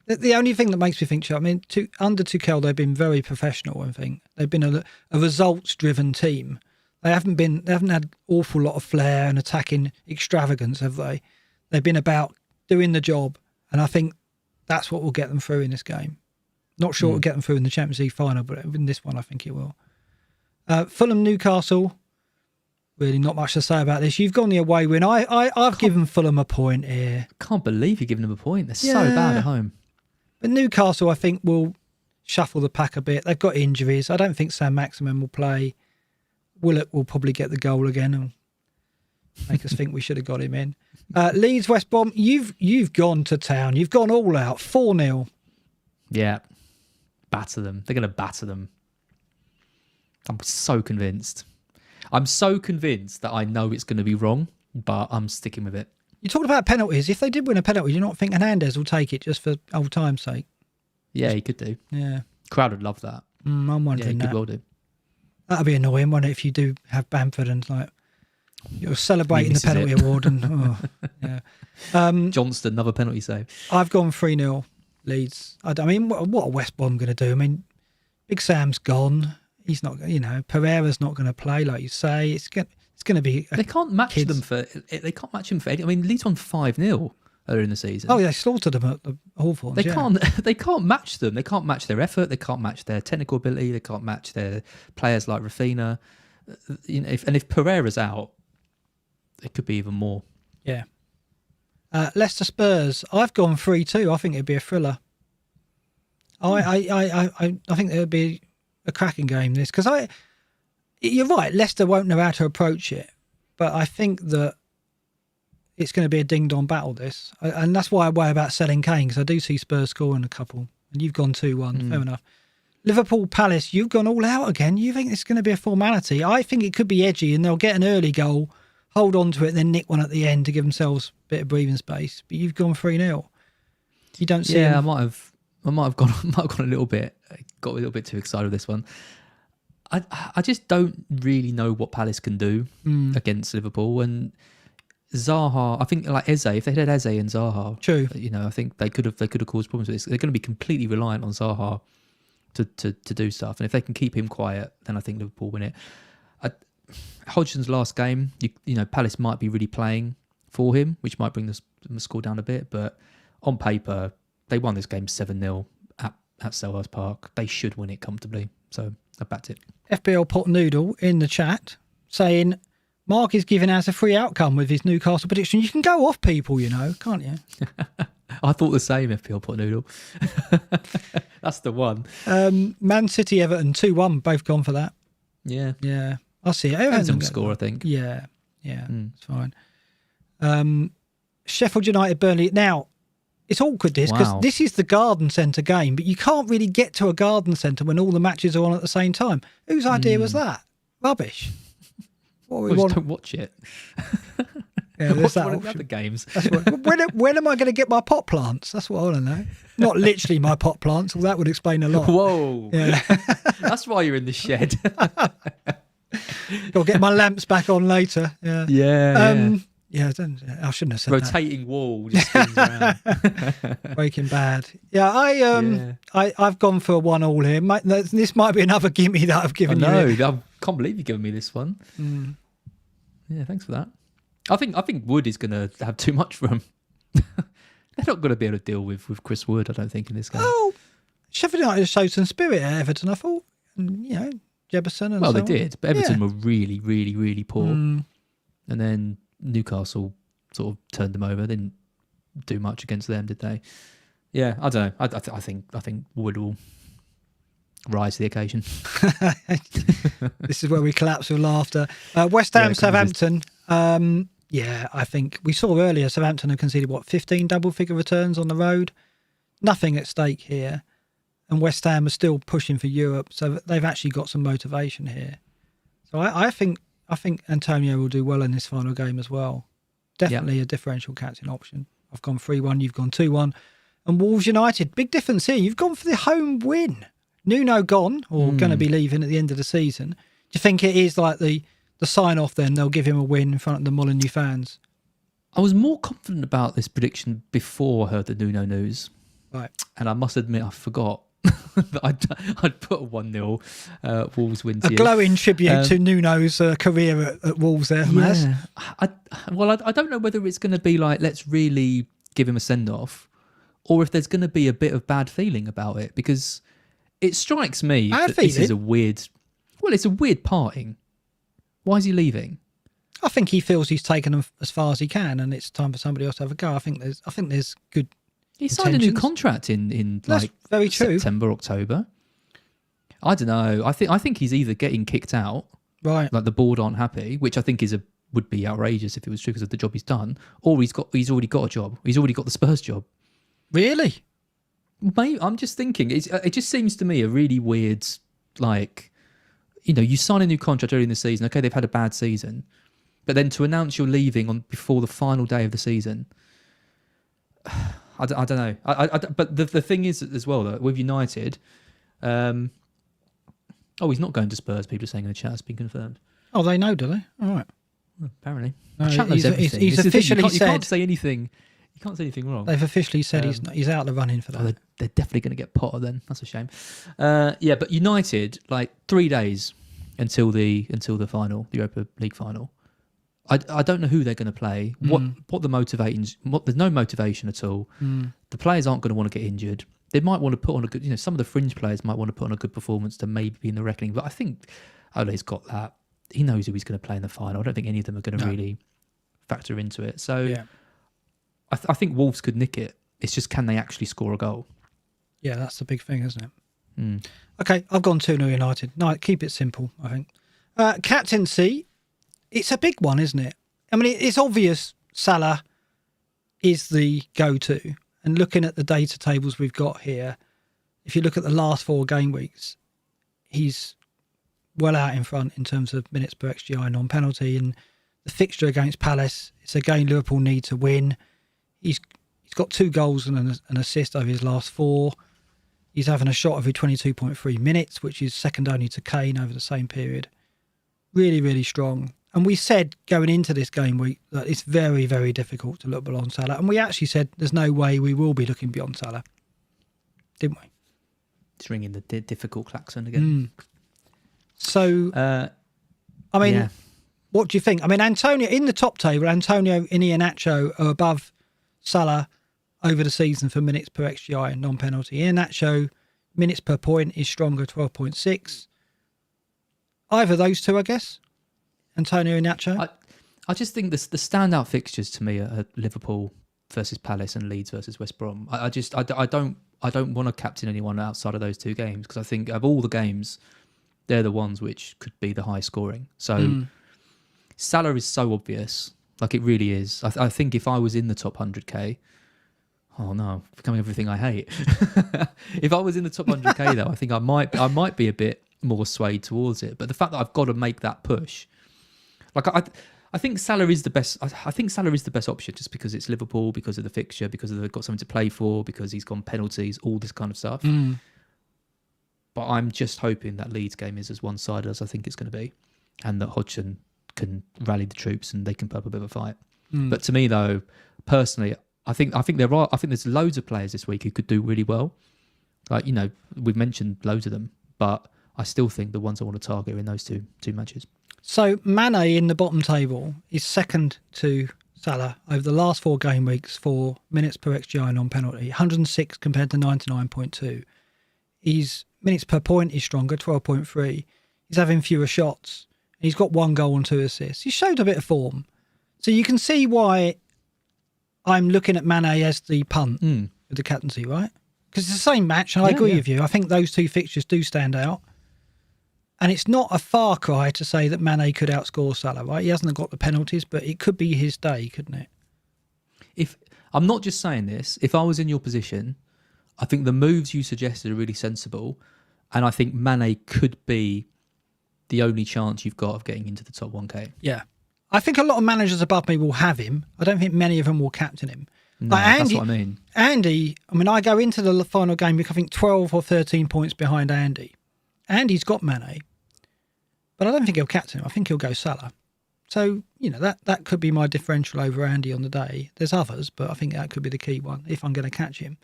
The only thing that makes me think, under Tuchel, they've been very professional. I think they've been a results-driven team. They haven't had an awful lot of flair and attacking extravagance, have they? They've been about doing the job, and I think that's what will get them through in this game. Not sure it'll get them through in the Champions League final, but in this one, I think it will. Fulham, Newcastle. Really not much to say about this. You've gone the away win. I've given Fulham a point here. Can't believe you're giving them a point. They're so bad at home. But Newcastle, I think, will shuffle the pack a bit. They've got injuries. I don't think Sam Maximin will play. Willock will probably get the goal again and make us think we should have got him in. Leeds, West Brom, you've gone to town. You've gone all out. 4-0. Yeah. Batter them. They're going to batter them. I'm so convinced. I'm so convinced that I know it's going to be wrong, but I'm sticking with it. You talked about penalties. If they did win a penalty, do you not think Hernandez will take it just for old time's sake? Yeah, he could do. Yeah. Crowd would love that. I'm wondering he that. could well do. That'd be annoying, wouldn't it, if you do have Bamford and you're celebrating the penalty award and Johnston, another penalty save. I've gone 3-0 Leeds. I mean, what are West Brom going to do? I mean, Big Sam's gone. He's not, Pereira's not going to play, like you say. It's going to be. They can't match them for. They can't match him for. I mean, Leeds won 5-0 earlier in the season. Oh, they slaughtered them at the Hawthorns. They can't. They can't match them. They can't match their effort. They can't match their technical ability. They can't match their players like Rafinha. If Pereira's out, it could be even more. Yeah. Leicester Spurs. I've gone 3-2. I think it'd be a thriller. I think there'd be a cracking game. This because you're right. Leicester won't know how to approach it, but I think that it's going to be a ding-dong battle. This, and that's why I worry about selling Kane because I do see Spurs scoring a couple, and you've gone 2-1. Fair enough. Liverpool Palace. You've gone all out again. You think it's going to be a formality? I think it could be edgy, and they'll get an early goal, hold on to it, then nick one at the end to give themselves a bit of breathing space. But you've gone 3-0. You don't see. Yeah, I might have gone a little bit. Got a little bit too excited with this one. I just don't really know what Palace can do against Liverpool and Zaha. I think like Eze, if they had Eze and Zaha, true. I think they could have caused problems with this. They're going to be completely reliant on Zaha to do stuff, and if they can keep him quiet, then I think Liverpool win it. Hodgson's last game, Palace might be really playing for him, which might bring the score down a bit, but on paper they won this game 7-0 at Selhurst Park. They should win it comfortably. So I backed it. FPL Pot Noodle in the chat saying Mark is giving us a free outcome with his Newcastle prediction. You can go off people, can't you? I thought the same, FPL Pot Noodle. That's the one. Man City, Everton, 2-1. Both gone for that. Yeah. Yeah. I see it. Depends on the score, I think. Yeah. It's fine. Sheffield United, Burnley. Now, It's awkward because Wow. this is the garden centre game, but you can't really get to a garden centre when all the matches are on at the same time. Whose idea was that? Rubbish. What we Well, want? just don't watch it. Yeah, there's Watch that one of the option. other games. That's when am I going to get my pot plants? That's what I want to know. Not literally my pot plants, well, that would explain a lot. Whoa. Yeah. That's why you're in the shed. Got to get my lamps back on later. Yeah. yeah. Yeah, I shouldn't have said Rotating wall just spins around. that. Breaking Bad. Yeah, I've gone for a 1-1 here. This might be another gimme that I've given you. I can't believe you've given me this one. Yeah, thanks for that. I think Wood is going to have too much for him. They're not going to be able to deal with Chris Wood, I don't think, in this game. Oh, Sheffield United showed some spirit at Everton, I thought. And, Jefferson and Well, so they on. did, but Everton were really, really, really poor. And then Newcastle sort of turned them over. They didn't do much against them, did they? Yeah, I don't know. I think Wood will rise to the occasion. This is where we collapse with laughter. West Ham, Yeah, Southampton. I think we saw earlier Southampton have conceded, 15 double-figure returns on the road? Nothing at stake here. And West Ham are still pushing for Europe, so they've actually got some motivation here. So I think Antonio will do well in this final game as well. Definitely a differential captain option. I've gone 3-1, you've gone 2-1. And Wolves United, big difference here. You've gone for the home win. Nuno gone, or going to be leaving at the end of the season. Do you think it is like the sign-off then? They'll give him a win in front of the Molineux fans? I was more confident about this prediction before I heard the Nuno news. Right. And I must admit, I forgot that I'd put a 1-0 Wolves win to A you. glowing tribute to Nuno's career at Wolves there, Maz. Yeah. I don't know whether it's going to be like, let's really give him a send-off, or if there's going to be a bit of bad feeling about it, because it strikes me that this is a weird... Well, it's a weird parting. Why is he leaving? I think he feels he's taken them as far as he can, and it's time for somebody else to have a go. I think there's good. He signed a new intentions. contract in That's like very true. September, October. I don't know. I think he's either getting kicked out, Right. like the board aren't happy, which I think would be outrageous if it was true because of the job he's done, or he's already got a job. He's already got the Spurs job. Really? Mate, I'm just thinking. It just seems to me a really weird, like, you sign a new contract early in the season. Okay, they've had a bad season, but then to announce you're leaving before the final day of the season, I don't know. But the thing is as well that with United, he's not going to Spurs. People are saying in the chat, it's been confirmed. Oh, they know, do they? All right. Apparently, No, the chat knows everything. he's It's the thing, officially you said can't say anything. You can't say anything wrong. they've officially said he's out of the running for that. Oh, they're definitely going to get Potter then. That's a shame. But United, like 3 days until the final, the Europa League final. I don't know who they're going to play. What the motivations? There's no motivation at all. The players aren't going to want to get injured. They might want to put on a good. Some of the fringe players might want to put on a good performance to maybe be in the reckoning. But I think Ole's got that. He knows who he's going to play in the final. I don't think any of them are going to really factor into it. So Yeah. I think Wolves could nick it. It's just, can they actually score a goal? Yeah, that's the big thing, isn't it? Okay, I've gone 2-0 United. No, keep it simple, I think. Captaincy, it's a big one, isn't it? I mean, it's obvious Salah is the go-to. And looking at the data tables we've got here, if you look at the last 4 game weeks, he's well out in front in terms of minutes per XGI non-penalty. And the fixture against Palace, it's a game Liverpool need to win. He's got 2 goals and an assist over his last 4. He's having a shot every 22.3 minutes, which is second only to Kane over the same period. Really, really strong. And we said going into this game week that it's very, very difficult to look beyond Salah. And we actually said there's no way we will be looking beyond Salah. Didn't we? It's ringing the difficult klaxon again. So, I mean, what do you think? I mean, Antonio, in the top table, Antonio, Iheanacho are above Salah over the season for minutes per XGI and non-penalty. Iheanacho, minutes per point is stronger, 12.6. Either those two, I guess. Antonio Iheanacho. I just think the standout fixtures to me are Liverpool versus Palace and Leeds versus West Brom. I don't want to captain anyone outside of those 2 games, because I think of all the games, they're the ones which could be the high scoring. So Salah is so obvious, like it really is. I think if I was in the top 100k, Oh no, becoming everything I hate. If I was in the top 100k though, I think I might be a bit more swayed towards it. But the fact that I've got to make that push, like I think Salah is the best. I think Salah is the best option just because it's Liverpool, because of the fixture, because they've got something to play for, because he's gone penalties, all this kind of stuff. But I'm just hoping that Leeds game is as one-sided as I think it's going to be, and that Hodgson can rally the troops and they can put up a bit of a fight. But to me though, personally, I think there's loads of players this week who could do really well. Like, you know, we've mentioned loads of them, but I still think the ones I want to target are in those two matches. So Mane in the bottom table is second to Salah over the last 4 game weeks for minutes per XGI non-penalty, 106 compared to 99.2. His minutes per point is stronger, 12.3. He's having fewer shots. He's got 1 goal and 2 assists. He showed a bit of form. So you can see why I'm looking at Mane as the punt with the captaincy, right? Because it's the same match, and I agree with you. I think those 2 fixtures do stand out. And it's not a far cry to say that Mane could outscore Salah, right? He hasn't got the penalties, but it could be his day, couldn't it? If I'm not just saying this, if I was in your position, I think the moves you suggested are really sensible, and I think Mane could be the only chance you've got of getting into the top 1k. Yeah. I think a lot of managers above me will have him. I don't think many of them will captain him. No, like Andy, that's what I mean. Andy, I mean, I go into the final game week, I think 12 or 13 points behind Andy. Andy's got Mane, but I don't think he'll captain him. I think he'll go Salah. So, you know, that could be my differential over Andy on the day. There's others, but I think that could be the key one if I'm going to catch him.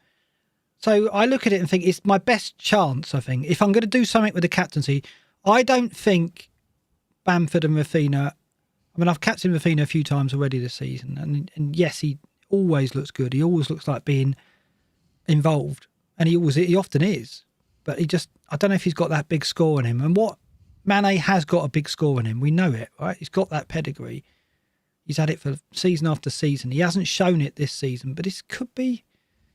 So I look at it and think it's my best chance, I think. If I'm going to do something with the captaincy, I don't think Bamford and Rafinha... I mean, I've captained Rafinha a few times already this season, and yes, he always looks good. He always looks like being involved, and he often is. But I don't know if he's got that big score in him. And what Mane has got a big score in him. We know it, right? He's got that pedigree. He's had it for season after season. He hasn't shown it this season, but this could be,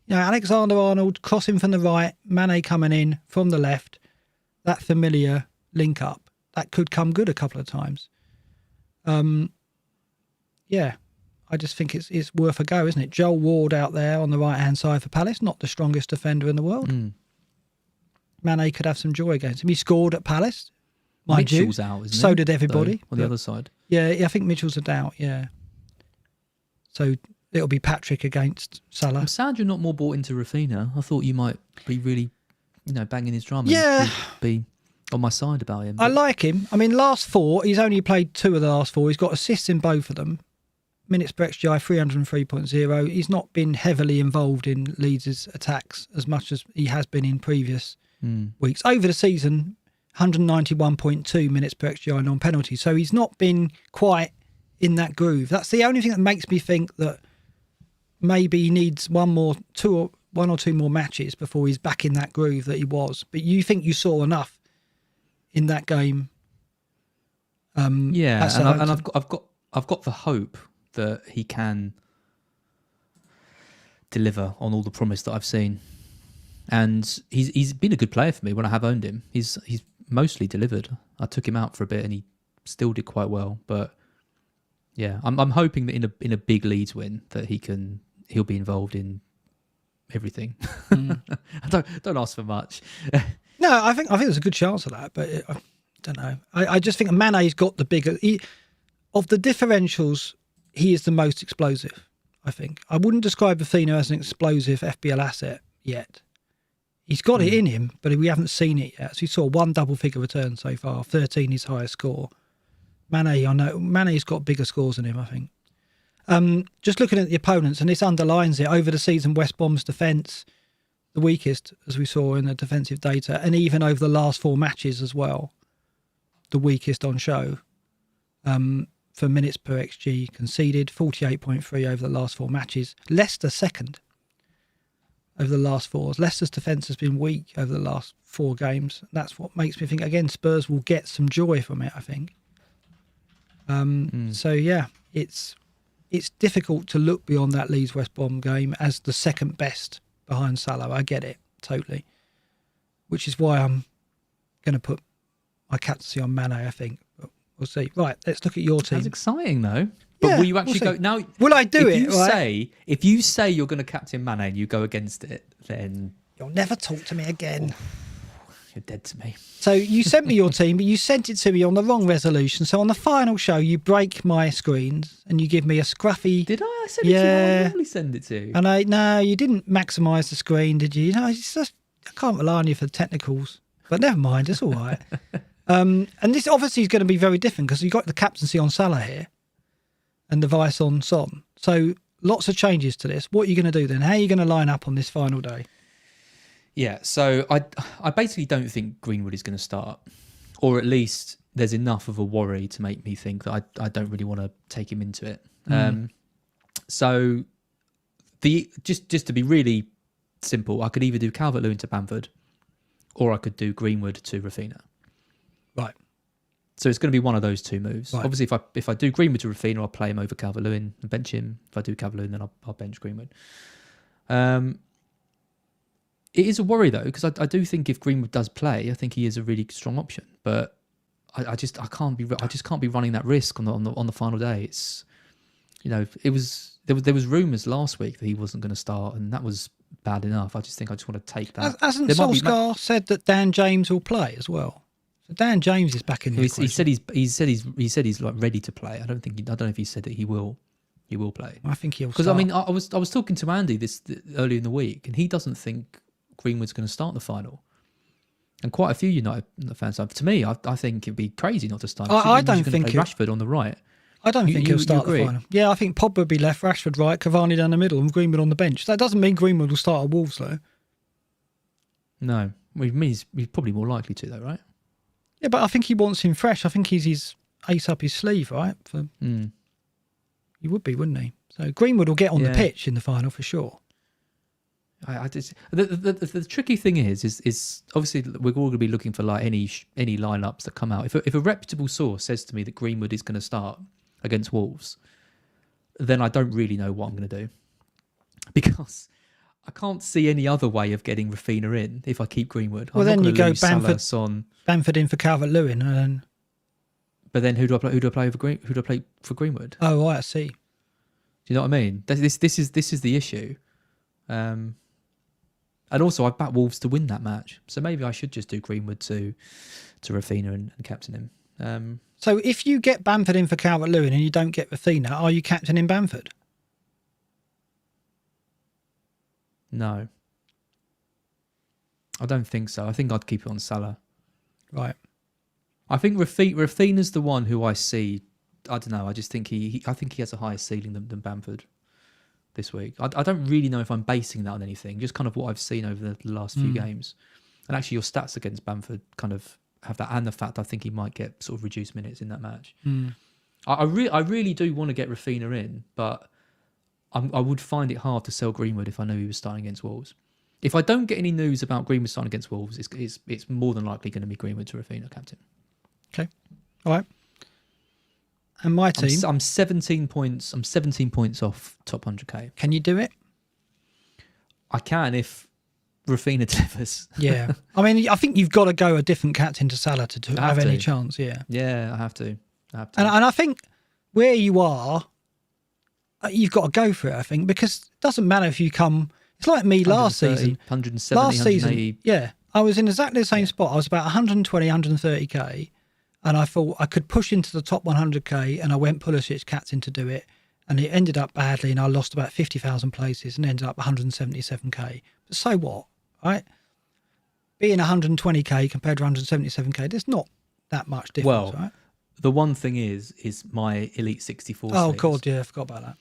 you know, Alexander-Arnold crossing from the right, Mane coming in from the left, that familiar link up. That could come good a couple of times. Yeah, I just think it's worth a go, isn't it? Joel Ward out there on the right-hand side for Palace, not the strongest defender in the world. Mane could have some joy against him. He scored at Palace, mind Mitchell's you. out, isn't so he? did everybody. Though, on the other side. Yeah, I think Mitchell's a doubt, yeah. So it'll be Patrick against Salah. I'm sad you're not more bought into Rafinha. I thought you might be really, you know, banging his drum. Yeah. And be on my side about him. I like him. I mean, last 4, he's only played 2 of the last 4. He's got assists in both of them. Minutes per XGI, 303.0. He's not been heavily involved in Leeds' attacks as much as he has been in previous weeks. Over the season, 191.2 minutes per XGI non-penalty. So he's not been quite in that groove. That's the only thing that makes me think that maybe he needs one or two more matches before he's back in that groove that he was. But you think you saw enough in that game? Yeah, and I've got the hope that he can deliver on all the promise that I've seen, and he's been a good player for me when I have owned him. He's mostly delivered. I took him out for a bit and he still did quite well, but yeah, I'm hoping that in a big Leeds win that he'll be involved in everything. Don't ask for much. No, I think there's a good chance of that, but I don't know. I just think Mane's got the bigger... of the differentials, he is the most explosive, I think. I wouldn't describe Rafinha as an explosive FPL asset yet. He's got it in him, but we haven't seen it yet. So he saw 1 double-figure return so far, 13 his highest score. Mane, I know, Mane's got bigger scores than him, I think. Just looking at the opponents, and this underlines it, over the season, West Brom's defence, the weakest, as we saw in the defensive data, and even over the last 4 matches as well, the weakest on show. For minutes per XG conceded, 48.3 over the last 4 matches. Leicester second over the last 4. Leicester's defence has been weak over the last 4 games. That's what makes me think, again, Spurs will get some joy from it, I think. So, yeah, it's difficult to look beyond that Leeds-West Brom game as the second best behind Salah. I get it, totally. Which is why I'm going to put my captaincy on Mane, I think. We'll see. Right, let's look at your team. That's exciting, though. But will you actually go now? Will I do it? If you say you're going to captain Mane and you go against it, then you'll never talk to me again. You're dead to me. So you sent me your team, but you sent it to me on the wrong resolution. So on the final show, you break my screens and you give me a scruffy. Did I? I sent it to you. I normally send it to you. And no, you didn't maximise the screen, did you? No, it's just, I can't rely on you for the technicals. But never mind, it's all right. And this obviously is going to be very different because you've got the captaincy on Salah here and the vice on Son. So lots of changes to this. What are you going to do then? How are you going to line up on this final day? Yeah, so I basically don't think Greenwood is going to start, or at least there's enough of a worry to make me think that I don't really want to take him into it. So just to be really simple, I could either do Calvert-Lewin to Bamford, or I could do Greenwood to Raphinha. Right. So it's going to be one of those two moves. Right. Obviously, if I do Greenwood to Raphinha, I'll play him over Calvert-Lewin and bench him. If I do Calvert-Lewin, then I'll bench Greenwood. It is a worry though, because I do think if Greenwood does play, I think he is a really strong option. But I just can't be running that risk on the final day. It's, there was rumours last week that he wasn't going to start, and that was bad enough. I just think I just want to take that. Hasn't Solskjaer said that Dan James will play as well? So Dan James is back in the equation. He said he's like ready to play. I don't know if he said that he will play. I think he'll because start. I mean I was talking to Andy earlier in the week, and he doesn't think Greenwood's going to start the final. And quite a few United fans have. To me, I think it'd be crazy not to start. I don't think Rashford on the right. I don't think he'll start the final. Yeah, I think Pogba will be left, Rashford right, Cavani down the middle, and Greenwood on the bench. That doesn't mean Greenwood will start at Wolves, though. No, it means he's probably more likely to, though, right? Yeah, but I think he wants him fresh. I think he's his ace up his sleeve, right? He would be, wouldn't he? So Greenwood will get on the pitch in the final for sure. The tricky thing is obviously we're all going to be looking for like any lineups that come out. If a reputable source says to me that Greenwood is going to start against Wolves, then I don't really know what I'm going to do, because I can't see any other way of getting Raphinha in if I keep Greenwood. Well, then you go Bamford in for Calvert-Lewin, and then. But then who do I play for Greenwood? Oh, right, I see. Do you know what I mean? This is the issue. And also, I backed Wolves to win that match, so maybe I should just do Greenwood to Raphinha and captain him. So if you get Bamford in for Calvert-Lewin and you don't get Raphinha, are you captaining Bamford? No, I don't think so. I think I'd keep it on Salah. Right. I think Raphinha's the one who I see. I don't know. I just think I think he has a higher ceiling than Bamford this week. I don't really know if I'm basing that on anything, just kind of what I've seen over the last few games. And actually your stats against Bamford kind of have that, and the fact I think he might get sort of reduced minutes in that match. I really do want to get Raphinha in, but I would find it hard to sell Greenwood if I knew he was starting against Wolves. If I don't get any news about Greenwood starting against Wolves, it's more than likely going to be Greenwood to Raphinha captain. Okay. All right. And my team, I'm 17 points. I'm 17 points off top 100k. Can you do it? I can if Raphinha delivers. Yeah. I mean, I think you've got to go a different captain to Salah to have any chance. Yeah. Yeah, I have to. And I think where you are, you've got to go for it. I think, because it doesn't matter if you come. It's like me last season. 170, last 180. season, yeah, I was in exactly the same spot. I was about 120, 130k. And I thought I could push into the top 100k, and I went Pulisic captain to do it. And it ended up badly, and I lost about 50,000 places and ended up 177k. But so what, right? Being 120k compared to 177k, there's not that much difference, right? The one thing is my Elite 64. Oh God, yeah, I forgot about that.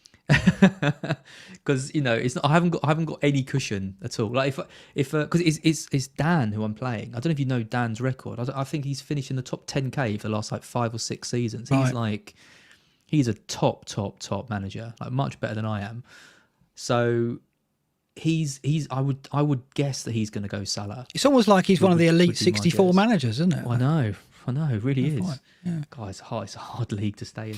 Because it's not, I haven't got any cushion at all. Like if because it's Dan who I'm playing. I don't know if you know Dan's record. I think he's finished in the top 10k for the last like 5 or 6 seasons. He's a top manager, like much better than I am. So I would guess that he's going to go Salah. It's almost like he's one of the Elite 64 managers, isn't it? I know, it really is. Fine. Yeah. God, it's a hard league to stay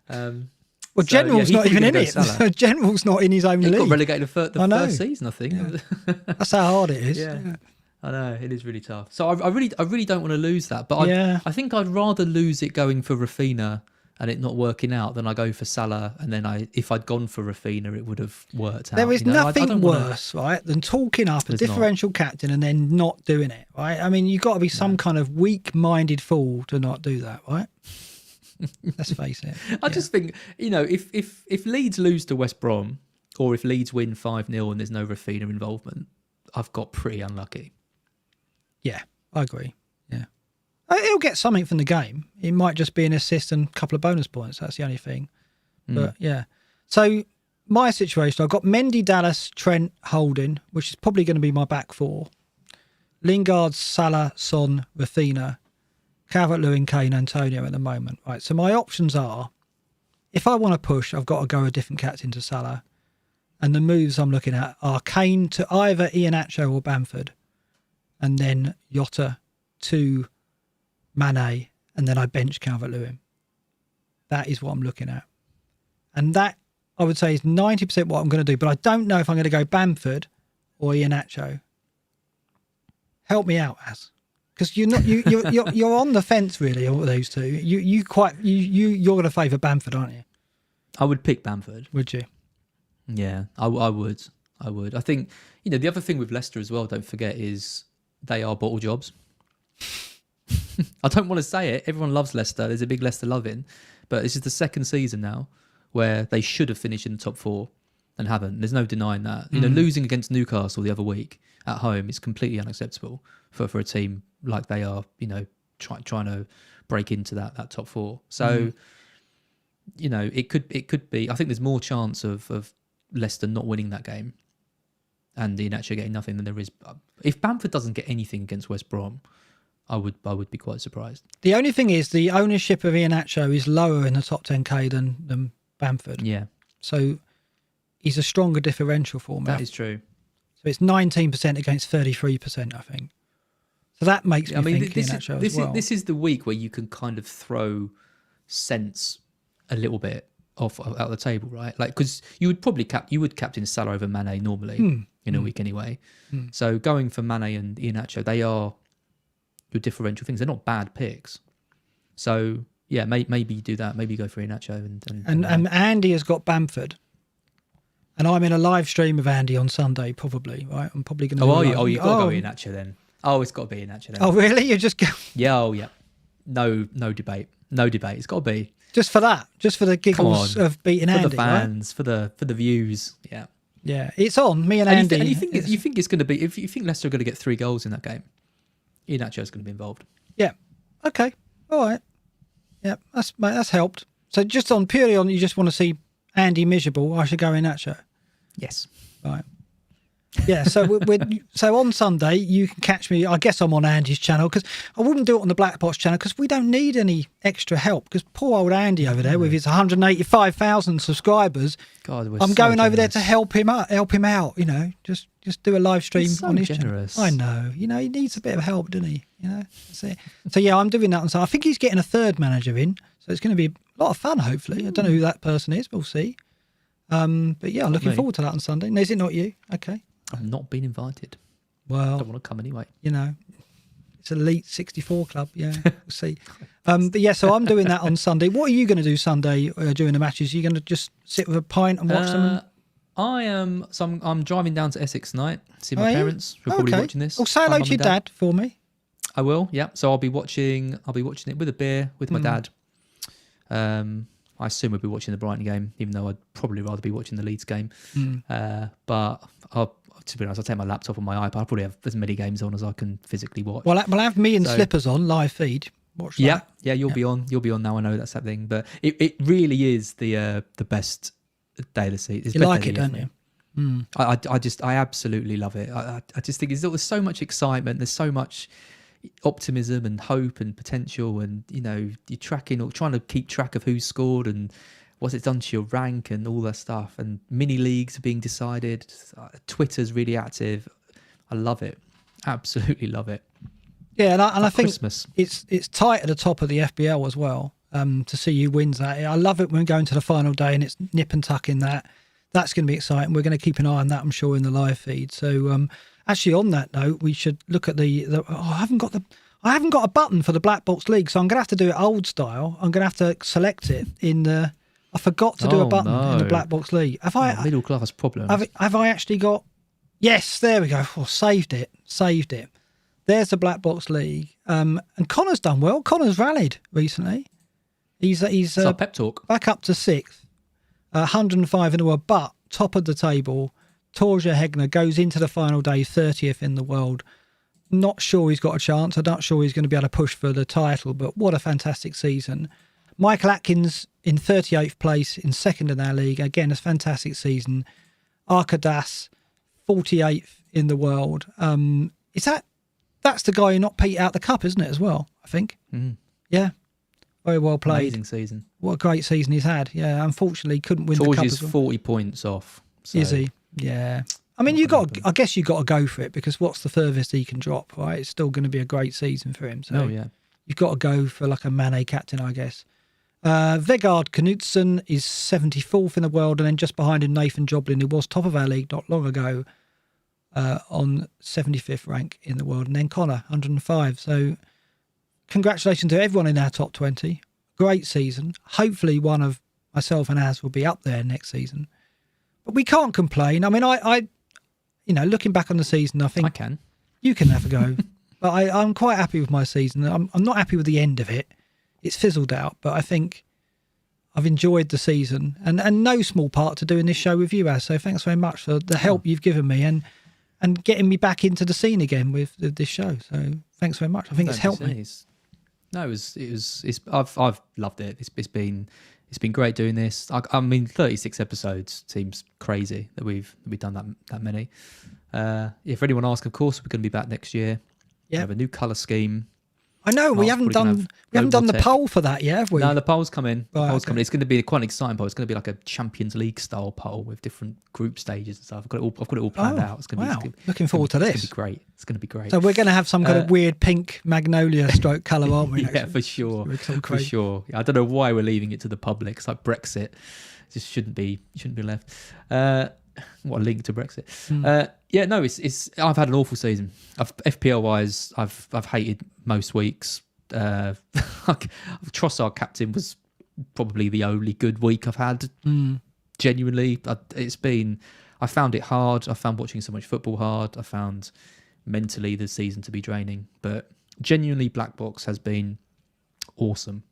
in. Well, General's not even in it. General's not in his own league. He got relegated the first season, I think. Yeah. That's how hard it is. Yeah. I know, it is really tough. So I really don't want to lose that. But I think I'd rather lose it going for Raphinha and it not working out, then I go for Salah, and then if I'd gone for Rafinha, it would have worked out. There is nothing worse, right, than talking up a There's differential captain and then not doing it, right? I mean, you've got to be some kind of weak-minded fool to not do that, right? Let's face it. I just think, if Leeds lose to West Brom, or if Leeds win 5-0 and there's no Rafinha involvement, I've got pretty unlucky. Yeah, I agree. Yeah. He'll get something from the game. It might just be an assist and a couple of bonus points. That's the only thing. But yeah. So my situation, I've got Mendy, Dallas, Trent, Holding, which is probably going to be my back four. Lingard, Salah, Son, Rafinha, Calvert-Lewin, Kane, Antonio at the moment. Right. So my options are, if I want to push, I've got to go a different captain to Salah. And the moves I'm looking at are Kane to either Iheanacho or Bamford, and then Jota to Mane, and then I bench Calvert-Lewin. That is what I'm looking at. And that, I would say, is 90% what I'm going to do. But I don't know if I'm going to go Bamford or Iheanacho. Help me out, Az. Because you're on the fence, really, all those two. You're going to favour Bamford, aren't you? I would pick Bamford. Would you? Yeah, I would. I think, the other thing with Leicester as well, don't forget, is they are bottle jobs. I don't want to say it. Everyone loves Leicester. There's a big Leicester loving. But this is the second season now where they should have finished in the top four and haven't. There's no denying that. Losing against Newcastle the other week at home is completely unacceptable for a team like they are, trying to break into that top four. So, it could be. I think there's more chance of Leicester not winning that game and Iheanacho getting nothing than there is. If Bamford doesn't get anything against West Brom, I would be quite surprised. The only thing is the ownership of Iheanacho is lower in the top 10k than Bamford. Yeah. So he's a stronger differential for me. That is true. So it's 19% against 33%, I think. So that makes me think Iheanacho as well. This is the week where you can kind of throw sense a little bit out the table, right? Like, because you would captain Salah over Mane normally in a week anyway. So going for Mane and Iheanacho, they are your differential things. They're not bad picks. So yeah, maybe you do that. Maybe you go for Iheanacho and Andy has got Bamford, and I'm in a live stream of Andy on Sunday, probably. Right, I'm probably going to. You've got to go Iheanacho then. Oh, it's got to be Iheanacho then. Oh, really? You just go? Yeah. Oh, yeah. No debate. No debate. It's got to be. Just for that, just for the giggles of beating Andy, for the fans, right? for the views, yeah, it's on me and Andy. And you think it's going to be? If you think Leicester are going to get 3 goals in that game, Iheanacho is going to be involved. Yeah. Okay. All right. Yeah, that's helped. So just purely on, you just want to see Andy miserable. I should go Iheanacho. Yes. Right. Yeah, so so on Sunday you can catch me. I guess I'm on Andy's channel, because I wouldn't do it on the BlackBox channel because we don't need any extra help. Because poor old Andy over there with his 185,000 subscribers, God, I'm going over there to help him out. Just do a live stream so on his generous. channel. I know. He needs a bit of help, doesn't he? That's it. So yeah, I'm doing that on Sunday. I think he's getting a third manager in, so it's going to be a lot of fun. Hopefully, I don't know who that person is. We'll see. But yeah, I'm looking forward to that on Sunday. No, is it not you? Okay. I've not been invited. Well, I don't want to come anyway. It's Elite 64 Club. Yeah, we'll see. But yeah, so I'm doing that on Sunday. What are you going to do Sunday during the matches? Are you going to just sit with a pint and watch them? I am. So I'm driving down to Essex tonight. See my parents. Who are probably watching this. Well, say hello to your dad for me. I will. Yeah. So I'll be watching it with a beer with my dad. I assume we'll be watching the Brighton game, even though I'd probably rather be watching the Leeds game. But to be honest, I'll take my laptop and my iPad. I'll probably have as many games on as I can physically watch. Well, I'll have me and Slippers on live feed. Watch that. Yeah, you'll be on. You'll be on now. I know that's that thing, but it really is the best day of the season. You like it, don't you? I absolutely love it. I just think there's so much excitement. There's so much optimism and hope and potential, and you're tracking or trying to keep track of who's scored and what's it done to your rank and all that stuff, and mini leagues are being decided. Twitter's really active. I love it, absolutely love it. Yeah, and I think Christmas. It's tight at the top of the FPL as well. To see who wins that, I love it when we go into the final day and it's nip and tuck in that. That's going to be exciting. We're going to keep an eye on that, I'm sure, in the live feed. So actually, on that note, we should look at the I I haven't got a button for the Black Box League, so I'm going to have to do it old style. I'm going to have to select it in the... I forgot to do a button in the Black Box League. Have I middle class problems? Have I actually got... Yes, there we go. Oh, saved it. There's the Black Box League. And Connor's done well. Connor's rallied recently. He's pep talk. Back up to 6th. 105 in the world, but top of the table. Torja Hegner goes into the final day 30th in the world. Not sure he's got a chance. I'm not sure he's going to be able to push for the title, but what a fantastic season. Michael Atkins in 38th place in second in our league. Again, a fantastic season. Arkadas, 48th in the world. That's the guy who knocked Pete out the cup, isn't it, as well, I think? Mm. Yeah. Very well played. Amazing season. What a great season he's had. Yeah, unfortunately, couldn't win the cup as well. 40 points off. So is he? Yeah. I mean, I guess you got to go for it, because what's the furthest he can drop, right? It's still going to be a great season for him. So you've got to go for like a Mane captain, I guess. Vegard Knudsen is 74th in the world, and then just behind him, Nathan Joblin, who was top of our league not long ago, on 75th rank in the world. And then Connor, 105. So congratulations to everyone in our top 20. Great season. Hopefully one of myself and Az will be up there next season. But we can't complain. I mean, I looking back on the season, I think... I can. You can have a go. But I'm quite happy with my season. I'm not happy with the end of it. It's fizzled out, but I think I've enjoyed the season. And no small part to doing this show with you, Az. So thanks very much for the help you've given me and getting me back into the scene again with this show. So thanks very much. I think it's helped me. No, I've loved it. It's been great doing this. I mean, 36 episodes seems crazy that we've done that many. If anyone asks, of course, we're going to be back next year. Yeah, we have a new colour scheme. I know we haven't done the poll for that yet, have we? No, the poll's coming. Coming. It's going to be quite an exciting poll. It's going to be like a Champions League style poll with different group stages and stuff. I've got it all planned out. It's going to be looking forward to this. It's going to be great. It's going to be great. So we're going to have some kind of weird pink magnolia stroke colour, aren't we? Yeah, for sure. For sure. I don't know why we're leaving it to the public. It's like Brexit. It just shouldn't be left. What a link to Brexit. I've had an awful season. FPL wise, I've hated most weeks. Trossard captain was probably the only good week I've had. Genuinely, I found it hard. I found watching so much football hard. I found mentally the season to be draining. But genuinely, Black Box has been awesome.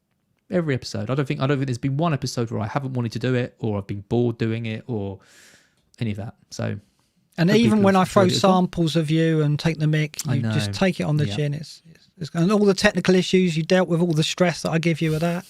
Every episode. I don't think there's been one episode where I haven't wanted to do it, or I've been bored doing it, or any of that. So, and even when I throw samples of you and take the mic, you just take it on the chin. It's and all the technical issues you dealt with, all the stress that I give you with that.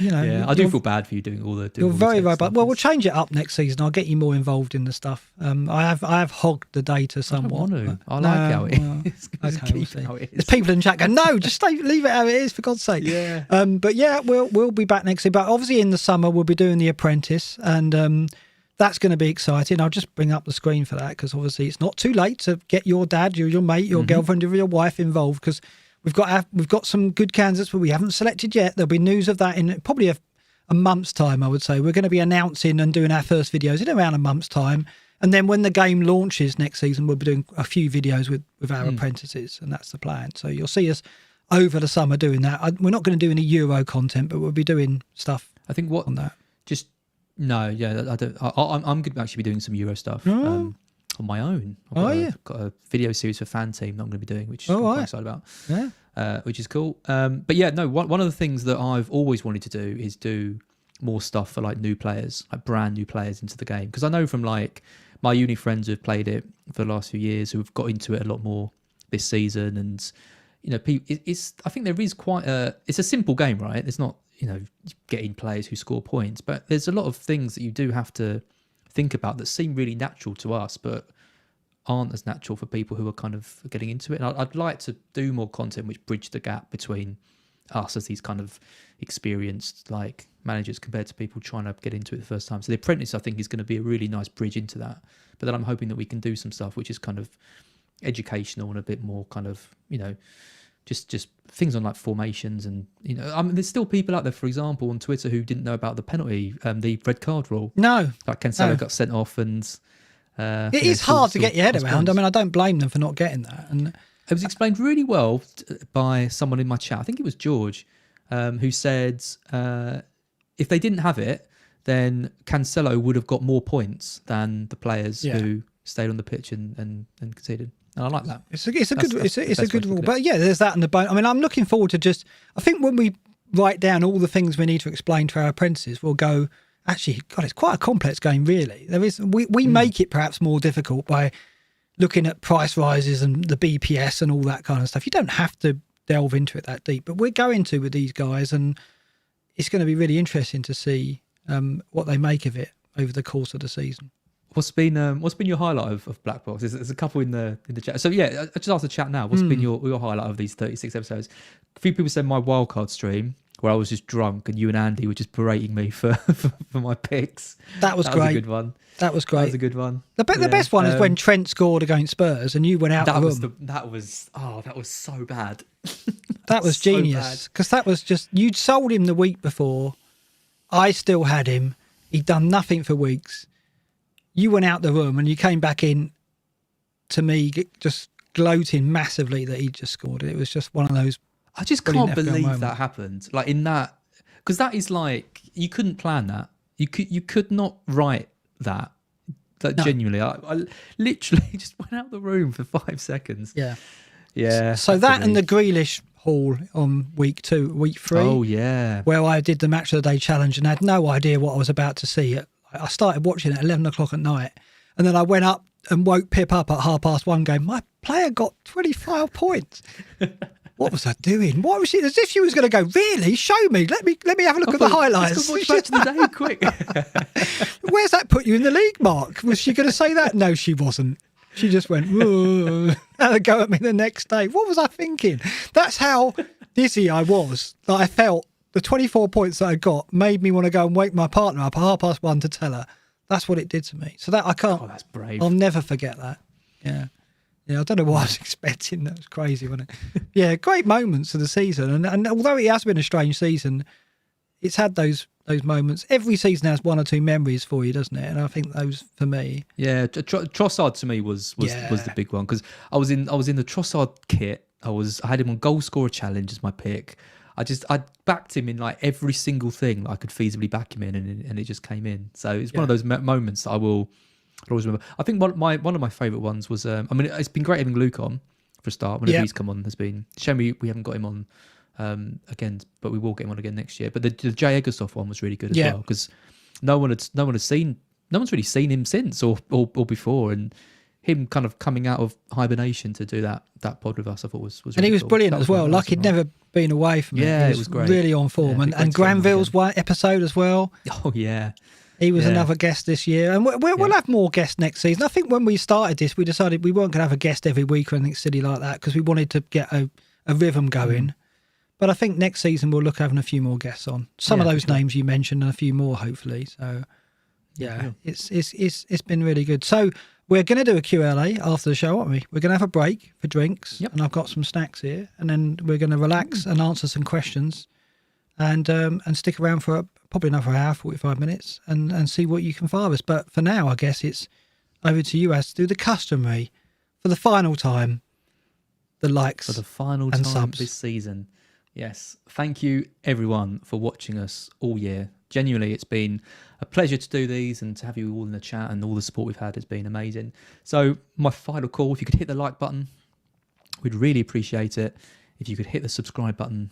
I do feel bad for you doing all the. You're very bad. Well, we'll change it up next season. I'll get you more involved in the stuff. I have hogged the data somewhat. I don't want to. I like how it is. Okay, we'll see. There's people in chat going, no, just leave it how it is, for God's sake. Yeah. But yeah, we'll be back next year. But obviously in the summer we'll be doing The Apprentice, and that's going to be exciting. I'll just bring up the screen for that, because obviously it's not too late to get your dad, your mate, your girlfriend, or your wife involved, because we've got some good candidates, but we haven't selected yet. There'll be news of that in probably a month's time, I would say. We're going to be announcing and doing our first videos in around a month's time. And then when the game launches next season, we'll be doing a few videos with our apprentices, and that's the plan. So you'll see us over the summer doing that. We're not going to do any Euro content, but we'll be doing stuff. I think on that. No, yeah, I don't. I'm going to actually be doing some Euro stuff on my own. I've got a video series for Fan Team that I'm going to be doing, which I'm quite excited about. Yeah, which is cool. But yeah, no, one of the things that I've always wanted to do is do more stuff for like new players, like brand new players into the game. Because I know from like my uni friends who've played it for the last few years, who've got into it a lot more this season, and I think there is it's a simple game, right? It's not getting players who score points, but there's a lot of things that you do have to think about that seem really natural to us, but aren't as natural for people who are kind of getting into it. And I'd like to do more content which bridge the gap between us as these kind of experienced like managers compared to people trying to get into it the first time. So The Apprentice, I think, is going to be a really nice bridge into that. But then I'm hoping that we can do some stuff which is kind of educational and a bit more kind of, just things on like formations, and there's still people out there, for example, on Twitter who didn't know about the penalty, the red card rule. No, like Cancelo got sent off, and it is hard to get your head around. I mean, I don't blame them for not getting that, It was explained really well by someone in my chat. I think it was George, who said if they didn't have it, then Cancelo would have got more points than the players who stayed on the pitch and conceded. And I like that. It's a good rule. But yeah, there's that and the bone. I mean, I'm looking forward to I think when we write down all the things we need to explain to our apprentices, we'll go, actually, God, it's quite a complex game, really. We make it perhaps more difficult by looking at price rises and the BPS and all that kind of stuff. You don't have to delve into it that deep, but we're going to with these guys, and it's going to be really interesting to see what they make of it over the course of the season. What's been your highlight of BlackBox? There's a couple in the chat. So yeah, I just asked the chat now. What's been your highlight of these 36 episodes? A few people said my wildcard stream, where I was just drunk and you and Andy were just berating me for my picks. That was great. Was a good one. That was great. That was a good one. The best one is when Trent scored against Spurs and you went out the room. That was so bad. That was genius, because that was just, you'd sold him the week before. I still had him. He'd done nothing for weeks. You went out the room and you came back in to me just gloating massively that he just scored it. It was just one of those. I just can't believe that happened. Like in that, because that is like, you couldn't plan that. You could not write that. No. Genuinely, I literally just went out the room for 5 seconds. Yeah. So that and the Grealish haul on week 3. Oh yeah. Where I did the match of the day challenge and had no idea what I was about to see. I started watching at 11 o'clock at night, and then I went up and woke Pip up at 1:30 game. My player got 25 points. What was I doing? Why was she? As if she was going to go, really? Show me. Let me have a look at the highlights. Let's go watch Match of the Day, quick. Where's that put you in the league, Mark? Was she going to say that? No, she wasn't. She just went, whoa, had a go at me the next day. What was I thinking? That's how dizzy I was. Like I felt the 24 points that I got made me want to go and wake my partner up at 1:30 to tell her. That's what it did to me. So that I can't. Oh, that's brave. I'll never forget that. Yeah. Yeah, I don't know what I was expecting. That was crazy, wasn't it? Yeah, great moments of the season. And although it has been a strange season, it's had those moments. Every season has one or two memories for you, doesn't it? And I think those for me. Yeah, Trossard to me was the big one, because I was in the Trossard kit. I had him on goal scorer challenge as my pick. I backed him in like every single thing that I could feasibly back him in, and it just came in. So it's one of those moments that I'll always remember. I think one of my favourite ones was, it's been great having Luke on for a start. Whenever he's come on, has been shame we haven't got him on again, but we will get him on again next year. But the Jay Egersoff one was really good as well, because no one's really seen him since or before, and him kind of coming out of hibernation to do that pod with us, I thought was really and he was cool. brilliant as well. Like he'd never been away from it. Yeah, he it was great. Really on form, and Granville's one episode as well. Oh yeah. He was another guest this year, and we'll have more guests next season. I think when we started this, we decided we weren't going to have a guest every week or anything silly like that, because we wanted to get a rhythm going. But I think next season we'll look at having a few more guests on. Some of those names you mentioned, and a few more hopefully. So it's been really good. So we're going to do a Q&A after the show, aren't we? We're going to have a break for drinks, and I've got some snacks here, and then we're going to relax and answer some questions, and stick around for probably another hour, 45 minutes, and see what you can fire us. But for now, I guess it's over to you, as to do the customary, for the final time, the likes for the final and time subs this season. Yes, thank you everyone for watching us all year. Genuinely, it's been a pleasure to do these and to have you all in the chat, and all the support we've had has been amazing. So my final call, if you could hit the like button, we'd really appreciate it. If you could hit the subscribe button,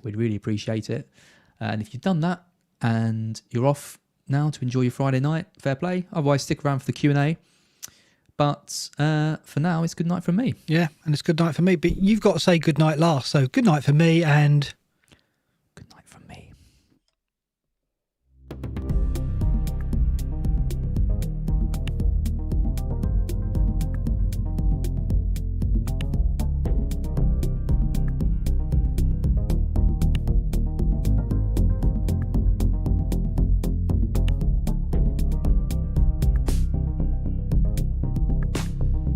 we'd really appreciate it. And if you've done that and you're off now to enjoy your Friday night, fair play. Otherwise, stick around for the Q&A. But for now, it's good night from me. Yeah, and it's good night for me. But you've got to say good night last. So good night for me, and